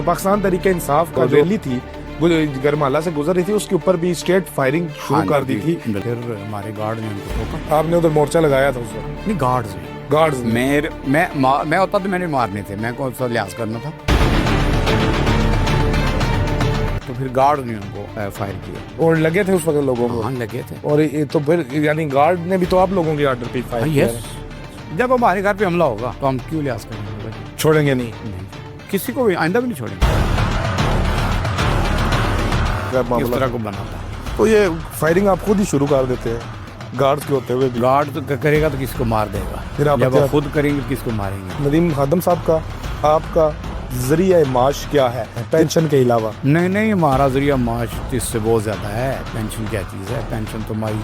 پاکستان تحریک انصاف کا ریلی تھی گرمالا سے گزر رہی تھی، اس کے اوپر بھی اسٹریٹ فائرنگ شروع کر دی تھی. پھر ہمارے گارڈ نے ان کو ٹوکا. آپ نے ادھر مورچہ لگایا تھا اس وقت؟ نہیں، گارڈز میں ہوتا تو میں نے مارنے تھے، میں کون سا لحاظ کرنا تھا. تو پھر گارڈ نے ان کو فائر کیا. اور لگے تھے اس وقت لوگوں کو؟ ہاں لگے تھے. اور تو پھر یعنی گارڈ نے بھی تو آپ لوگوں کے آرڈر پہ فائر کیا؟ جب ہمارے گھر پہ حملہ ہوگا تو ہم کیوں لحاظ کریں گے؟ چھوڑیں گے نہیں کسی کو بھی آئندہ بھی نہیں چھوڑیں گے اس طرح کو بناتا. تو یہ فائرنگ آپ خود ہی شروع کر دیتے ہیں گارڈ کے ہوتے ہوئے بھی؟ گارڈ تو کرے گا تو کس کو مار دے گا. پھر آپ جب آپ خود کریں گے کس کو ماریں گے؟ ندیم خادم صاحب کا آپ کا ذریعہ معاش کیا ہے پینشن کے علاوہ؟ نہیں، ہمارا ذریعہ معاش اس سے بہت زیادہ ہے. پینشن کیا چیز ہے؟ پینشن تو ہماری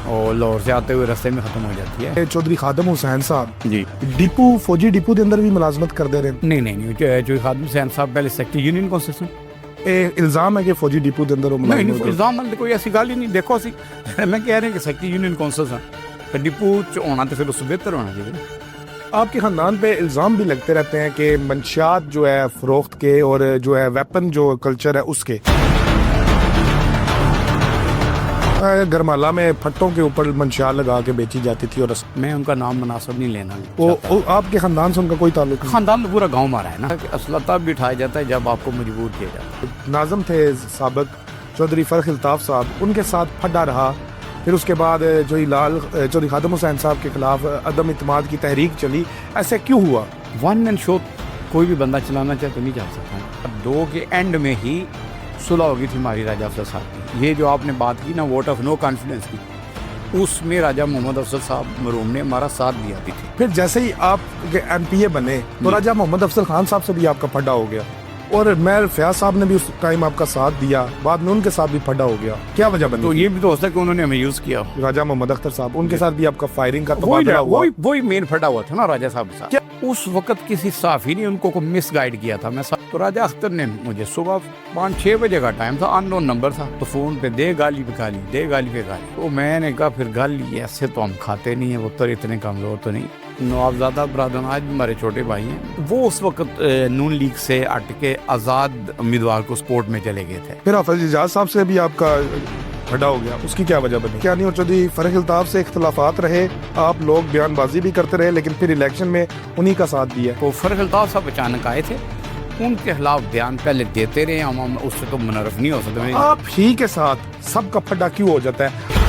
اور لاہور سے آتے ہوئے رستے میں ختم ہو جاتی ہے. چودھری خادم حسین صاحب جی ڈپو فوجی ڈپو کے اندر بھی ملازمت کرتے رہے؟ نہیں جو خادم حسین صاحب پہلے سیکٹری یونین کانسٹیٹیوشن. الزام ہے کہ فوجی ڈپو کے اندر نہیں، الزام کوئی ایسی گل ہی نہیں. دیکھو میں کہہ رہے ہیں کہ سیکٹری یونین کانسٹیٹیوشن ڈپو ہونا تو پھر اس سے بہتر ہونا چاہیے. آپ کے خاندان پہ الزام بھی لگتے رہتے ہیں کہ منشیات جو ہے فروخت کے اور جو ہے ویپن جو کلچر ہے اس کے. گرمالا میں پھٹوں کے اوپر منشیات لگا کے بیچی جاتی تھی. اور میں ان کا نام مناسب نہیں لینا. آپ کے خاندان سے ان کا کوئی تعلق نہیں؟ خاندان پورا گاؤں مارا ہے نا. اسلحہ تب بٹھایا جاتا ہے جب آپ کو مجبور کیا جاتا ہے. ناظم تھے سابق چودھری فرخ الطاف صاحب، ان کے ساتھ پھڈا رہا. پھر اس کے بعد چودھری خادم حسین صاحب کے خلاف عدم اعتماد کی تحریک چلی. ایسے کیوں ہوا؟ ون مین شو کوئی بھی بندہ چلانا چاہے تو نہیں چل سکتا. دو کے اینڈ میں ہی صلح ہو گئی تھی ہماری راجہ افضل صاحب کی. یہ جو آپ نے بات کی نا ووٹ آف نو کانفیڈنس کی، اس میں راجہ محمد افضل صاحب مرحوم نے ہمارا ساتھ دیا بھی تھی. پھر جیسے ہی آپ ایم پی اے بنے تو راجہ محمد افضل خان صاحب سے بھی آپ کا پھڈا ہو گیا، اور میر فیاض صاحب نے بھی اس ٹائم آپ کا ساتھ دیا، بعد میں ان کے ساتھ بھی پھڈا ہو گیا. کیا وجہ بنی؟ تو یہ بھی تو ہو سکتا ہے کہ انہوں نے ہمیں یوز کیا. راجہ محمد اختر صاحب ان کے ساتھ بھی آپ کا فائرنگ کا تبادلہ ہوا؟ وہی مین پھڈا ہوا تھا نا راجہ صاحب کے ساتھ. اس وقت کسی صحافی نے ان کو مس گائیڈ کیا تھا. میں تو راجہ اختر نے مجھے صبح 5-6 بجے کا ٹائم تھا، ان نون نمبر تھا، تو فون پہ دے گالی پہ گالی، دے گالی پہ گالی. تو میں نے کہا پھر گالی ایسے تو ہم کھاتے نہیں ہیں، وہ تو اتنے کمزور تو نہیں. نوابزادہ برادران آج ہمارے چھوٹے بھائی ہیں، وہ اس وقت نون لیگ سے ہٹ کے آزاد امیدوار کو سپورٹ میں چلے گئے تھے. پھر حافظ اجاز صاحب سے بھی آپ کا پھڈا ہو گیا، اس کی کیا وجہ بنی؟ کیا نہیں اور چودھری فرخ الطاف سے اختلافات رہے، آپ لوگ بیان بازی بھی کرتے رہے، لیکن پھر الیکشن میں انہی کا ساتھ دیا. تو فرخ الطاف صاحب اچانک آئے تھے، ان کے خلاف بیان پہلے دیتے رہے ہم اس سے تو منرف نہیں ہو سکتے. آپ ہی کے ساتھ سب کا پھڈا کیوں ہو جاتا ہے؟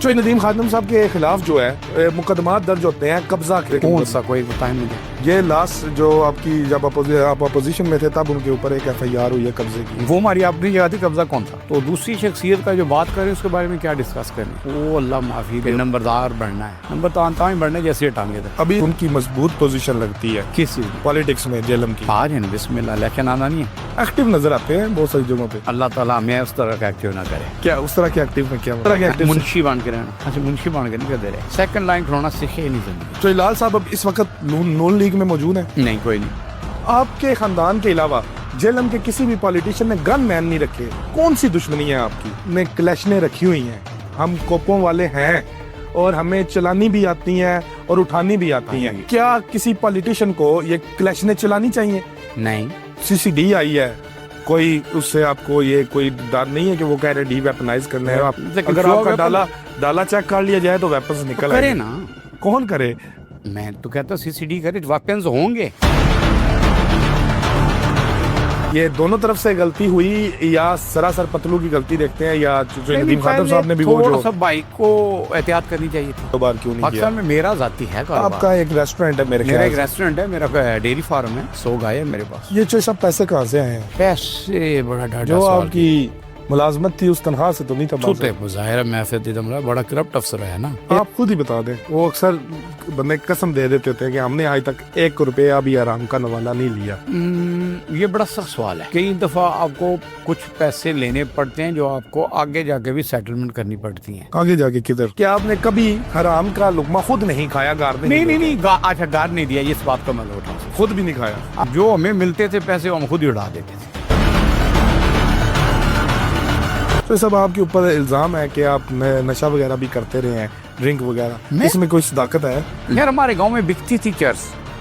جو ندیم خادم صاحب کے خلاف جو ہے مقدمات درج ہوتے ہیں قبضہ کے، کون سا کوئی بتائیں مجھے. یہ لاسٹ جو آپ کی جب آپ اپوزیشن میں تھے تب ان کے اوپر ایک ایف آئی آر ہوئی ہے قبضے کی. وہ ہماری اپنی جگہ تھی، قبضہ کون تھا. تو دوسری شخصیت کا جو بات کریں اس کے بارے میں کیا ڈسکس کریں. وہ اللہ معافی دے، نمبردار بڑھنا ہے. نمبر تو آنتا ہی بڑھنا ہے جیسے ٹانگے تھے. ابھی ان کی مضبوط پوزیشن لگتی ہے کس چیز پالیٹکس میں، جیلم کی. آج ہے نا بسم اللہ، الیکشن آنا نہیں ہے. ایکٹیو نظر آتے ہیں بہت ساری جگہوں پہ. اللہ تعالیٰ ہمیں اس طرح کا ایکٹیو نہ کرے. کیا اس طرح کے ایکٹیو میں کیا منشی بن کے رہنا؟ اچھا منشی بن کے نہیں دے رہے. سیکنڈ لائن کھڑونا سیکھے نہیں زندگی. تو لال صاحب اب اس وقت نون لیگ میں موجود ہیں؟ نہیں، کوئی نہیں. آپ کے خاندان کے علاوہ جیلم کے کسی بھی پولیٹیشین نے گن مین نہیں رکھے. کون سی دشمنی ہے آپ کی؟ نے کلیشنیں رکھی ہوئی ہیں، ہم کوپوں والے ہیں اور ہمیں چلانی بھی آتی ہیں اور اٹھانی بھی آتی ہیں. کیا کسی پولیٹیشین کو یہ کلیشنیں چلانی چاہیے؟ نہیں. سی سی ڈی آئی ہے، کوئی اس سے آپ کو یہ کوئی ڈر نہیں ہے کہ وہ کہہ رہے ڈی ویپنائز کرنا ہے. اگر آپ کا ڈالا چیک کر لیا جائے تو ویپنز نکل کرے نا. کون کرے؟ میں تو کہتا ہوں سی سی ڈی کرے، ویپنز ہوں گے. یہ دونوں طرف سے غلطی ہوئی یا سراسر پتلو کی غلطی دیکھتے ہیں، یا جو ندیم خادم صاحب نے بھی وہ جو سب بائک کو احتیاط کرنی چاہیے تھی. دو بار کیوں نہیں کیا؟ پاکستان میں میرا ذاتی ہے کاروبار. آپ کا ایک ریسٹورینٹ ہے؟ میرا ایک ریسٹورینٹ ہے، میرا ڈیری فارم ہے، 100 گائے ہے میرے پاس. یہ جو سب پیسے کہاں سے آئے ہیں؟ پیسے بڑا ڈاٹا جو آپ کی ملازمت تھی اس تنخواہ سے تو نہیں تھا؟ مظاہرہ محفظ بڑا کرپٹ افسر ہے نا. آپ خود ہی بتا دیں. وہ اکثر بندے قسم دے دیتے تھے کہ ہم نے آج تک 1 روپیہ بھی آرام کا نوالا نہیں لیا. یہ بڑا سخت سوال ہے. کئی دفعہ آپ کو کچھ پیسے لینے پڑتے ہیں جو آپ کو آگے جا کے بھی سیٹلمنٹ کرنی پڑتی ہیں. آگے جا کے کدھر؟ کیا آپ نے کبھی حرام کا لقمہ خود نہیں کھایا؟ نہیں اچھا گار نہیں دیا، اس بات کا میں لوٹا خود بھی نہیں کھایا. جو ہمیں ملتے تھے پیسے ہم خود ہی اڑا دیتے تھے. تو سب آپ کے اوپر الزام ہے کہ آپ نشہ وغیرہ بھی کرتے رہے ہیں، ڈرنک وغیرہ. اس میں کوئی صداقت ہے؟ یار ہمارے گاؤں میں بکتی تھی چرس،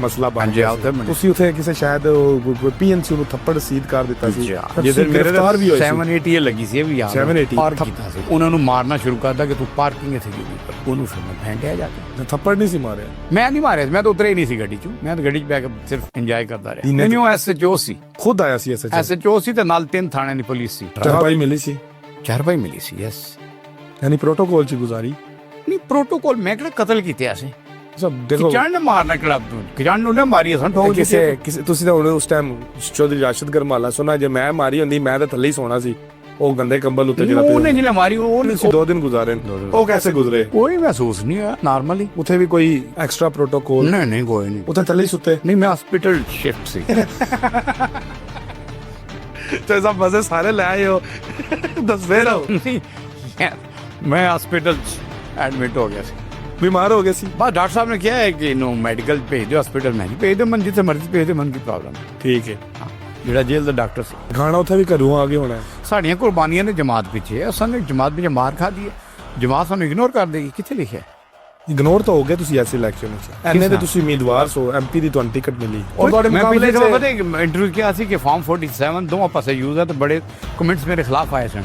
ਮਸਲਾ ਬਣ ਹਾਂਜੀ, ਗਿਆ ਆਉਂਦਾ ਸੀ। ਮੈਨੂੰ। ਤੁਸੀਂ ਉੱਥੇ ਕਿਸੇ ਸ਼ਾਇਦ ਪੀਐਨਸੀ ਨੂੰ ਥੱਪੜ ਰਸੀਦ ਕਰ ਦਿੱਤਾ ਸੀ, ਹੂੰ। ਜਿੱਦਣ ਮੇਰੇ ਗ੍ਰਿਫਤਾਰ ਵੀ ਹੋਏ ਸੀ। 780 ਇਹ ਲੱਗੀ ਸੀ, ਇਹ ਵੀ ਯਾਦ 780 ਪਾਰ ਕੀਤਾ ਸੀ। ਉਹਨਾਂ ਨੂੰ ਮਾਰਨਾ ਸ਼ੁਰੂ ਕਰਦਾ ਕਿ ਤੂੰ ਪਾਰਕਿੰਗ ਇੱਥੇ ਕਿਉਂ ਕੀਤੀ, ਉਹਨੂੰ ਫਿਰ ਮੈਂ ਫੈਂਟਿਆ ਜਾ ਕੇ। ਥੱਪੜ ਨਹੀਂ ਸੀ ਮਾਰਿਆ? ਮੈਂ ਨਹੀਂ ਮਾਰਿਆ, ਮੈਂ ਤਾਂ ਉਤਰਿਆ ਹੀ ਨਹੀਂ ਸੀ ਗੱਡੀ 'ਚੋਂ, ਮੈਂ ਤਾਂ ਗੱਡੀ 'ਚ ਬੈ ਕੇ ਸਿਰਫ ਇੰਜੋਏ ਕਰਦਾ ਰਿਹਾ। ਇਹਨੇ- ਨਹੀਂ, ਉਹ ਐਸਐਚਓ ਸੀ, ਖੁਦ ਆਇਆ ਸੀ ਐਸਐਚਓ? ਐਸਐਚਓ ਸੀ ਤੇ ਨਾਲ 3 ਥਾਣੇ ਦੀ ਪੁਲਿਸ ਸੀ। ਚਾਰਪਾਈ ਮਿਲੀ ਸੀ? ਚਾਰਪਾਈ ਮਿਲੀ ਸੀ, ਯੈਸ। ਯਾਨੀ ਪ੍ਰੋਟੋਕੋਲ 'ਚ ਗੁਜ਼ਾਰੀ? ਨਹੀਂ, ਪ੍ਰੋਟੋਕੋਲ ਮੈਂ ਕਿਹੜਾ ਕਤਲ ਕੀਤੇ ਅਸੀਂ। ਸਭ ਦੇਖੋ, ਕਿਚਨ ਨੇ ਮਾਰਨਾ ਕਿਹੜਾ, ਕਿਚਨ ਨੂੰ ਨਾ ਮਾਰੀ ਅਸਾਂ ਠੋਕ ਕਿਸੇ ਦਿੱਤੇ। ਕਿਸੇ ਤੁਸੀਂ ਤਾਂ ਉਸ ਟਾਈਮ ਚੌਧਰੀ ਰਾਸ਼ਦ ਗਰਮਾਲਾ ਸੁਣਾ, ਜੇ ਮੈਂ ਮਾਰੀ ਹੁੰਦੀ ਮੈਂ ਤਾਂ ਥੱਲੇ ਹੀ ਸੋਣਾ ਸੀ। ਉਹ ਗੰਦੇ ਕੰਬਲ ਉੱਤੇ ਜਿਹੜਾ ਉਹਨੇ ਜਿਹੜਾ ਮਾਰੀ ਉਹ ਨਹੀਂ 2 ਦਿਨ ਗੁਜ਼ਾਰੇ ਨੇ। ਉਹ ਕੈਸੇ ਗੁਜ਼ਰੇ? ਕੋਈ ਮਹਿਸੂਸ ਨਹੀਂ ਹੋਇਆ, ਨਾਰਮਲੀ। ਉੱਥੇ ਵੀ ਕੋਈ ਐਕਸਟਰਾ ਪ੍ਰੋਟੋਕੋਲ? ਨਹੀਂ, ਕੋਈ ਨਹੀਂ। ਉੱਥੇ ਥੱਲੇ ਹੀ ਸੁੱਤੇ? ਨਹੀਂ, ਮੈਂ ਹਸਪੀਟਲ ਸ਼ਿਫਟ ਸੀ। ਤੇ ਸਭ ਮਜ਼ੇ ਸਾਰੇ ਲੈ ਆਏ ਹੋ, ਦੱਸਦੇ ਰਹੋ। ਮੈਂ ਹਸਪੀਟਲ ਐਡਮਿਟ ਹੋ ਗਿਆ ਸੀ, ਬਿਮਾਰ ਹੋ ਗਏ ਸੀ? ਬਸ ਡਾਕਟਰ ਸਾਹਿਬ ਨੇ ਕਿਹਾ ਹੈ ਕਿ ਇਹਨੂੰ ਮੈਡੀਕਲ ਭੇਜ ਦਿਓ, ਹਸਪੀਟਲ ਮੈਂ ਨਹੀਂ ਭੇਜ ਦਿਓ, ਮਨ ਜਿੱਥੇ ਮਰਜ਼ੀ ਭੇਜ ਦਿਓ, ਮਨ ਕੀ ਪ੍ਰੋਬਲਮ। ਠੀਕ ਹੈ। ਜਿਹੜਾ ਜੇਲ੍ਹ ਦਾ ਡਾਕਟਰ ਸੀ। ਖਾਣਾ ਉੱਥੇ ਵੀ ਘਰੋਂ ਆ ਕੇ ਹੋਣਾ ਹੈ? ਸਾਡੀਆਂ ਕੁਰਬਾਨੀਆਂ ਨੇ ਜਮਾਤ ਪਿੱਛੇ, ਅਸਾਂ ਨੇ ਜਮਾਤ ਪਿੱਛੇ ਮਾਰ ਖਾਦੀ ਹੈ, ਜਮਾਤ ਸਾਨੂੰ ਇਗਨੋਰ ਕਰ ਦੇਗੀ। ਕਿੱਥੇ ਲਿਖਿਆ? ਇਗਨੋਰ ਤਾਂ ਹੋ ਗਏ ਤੁਸੀਂ ਐਸੇ ਇਲੈਕਸ਼ਨ ਵਿੱਚ। ਐਨੇ ਤੇ ਤੁਸੀਂ ਉਮੀਦਵਾਰ ਸੋ, ਐਮਪੀ ਦੀ ਤੁਹਾਨੂੰ ਟਿਕਟ ਮਿਲੀ, ਔਰ ਤੁਹਾਡੇ ਮੁਕਾਬਲੇ ਮੈਂ ਚ ਪਤਾ ਇੰਟਰਵਿਊ ਕਿਹਾ ਸੀ ਕਿ ਫਾਰਮ 47 ਦੋਵਾਂ ਪਾਸੇ ਯੂਜ਼ ਹੈ, ਤੇ ਬੜੇ ਕਮੈਂਟਸ ਮੇਰੇ ਖਿਲਾਫ ਆਏ ਸਨ।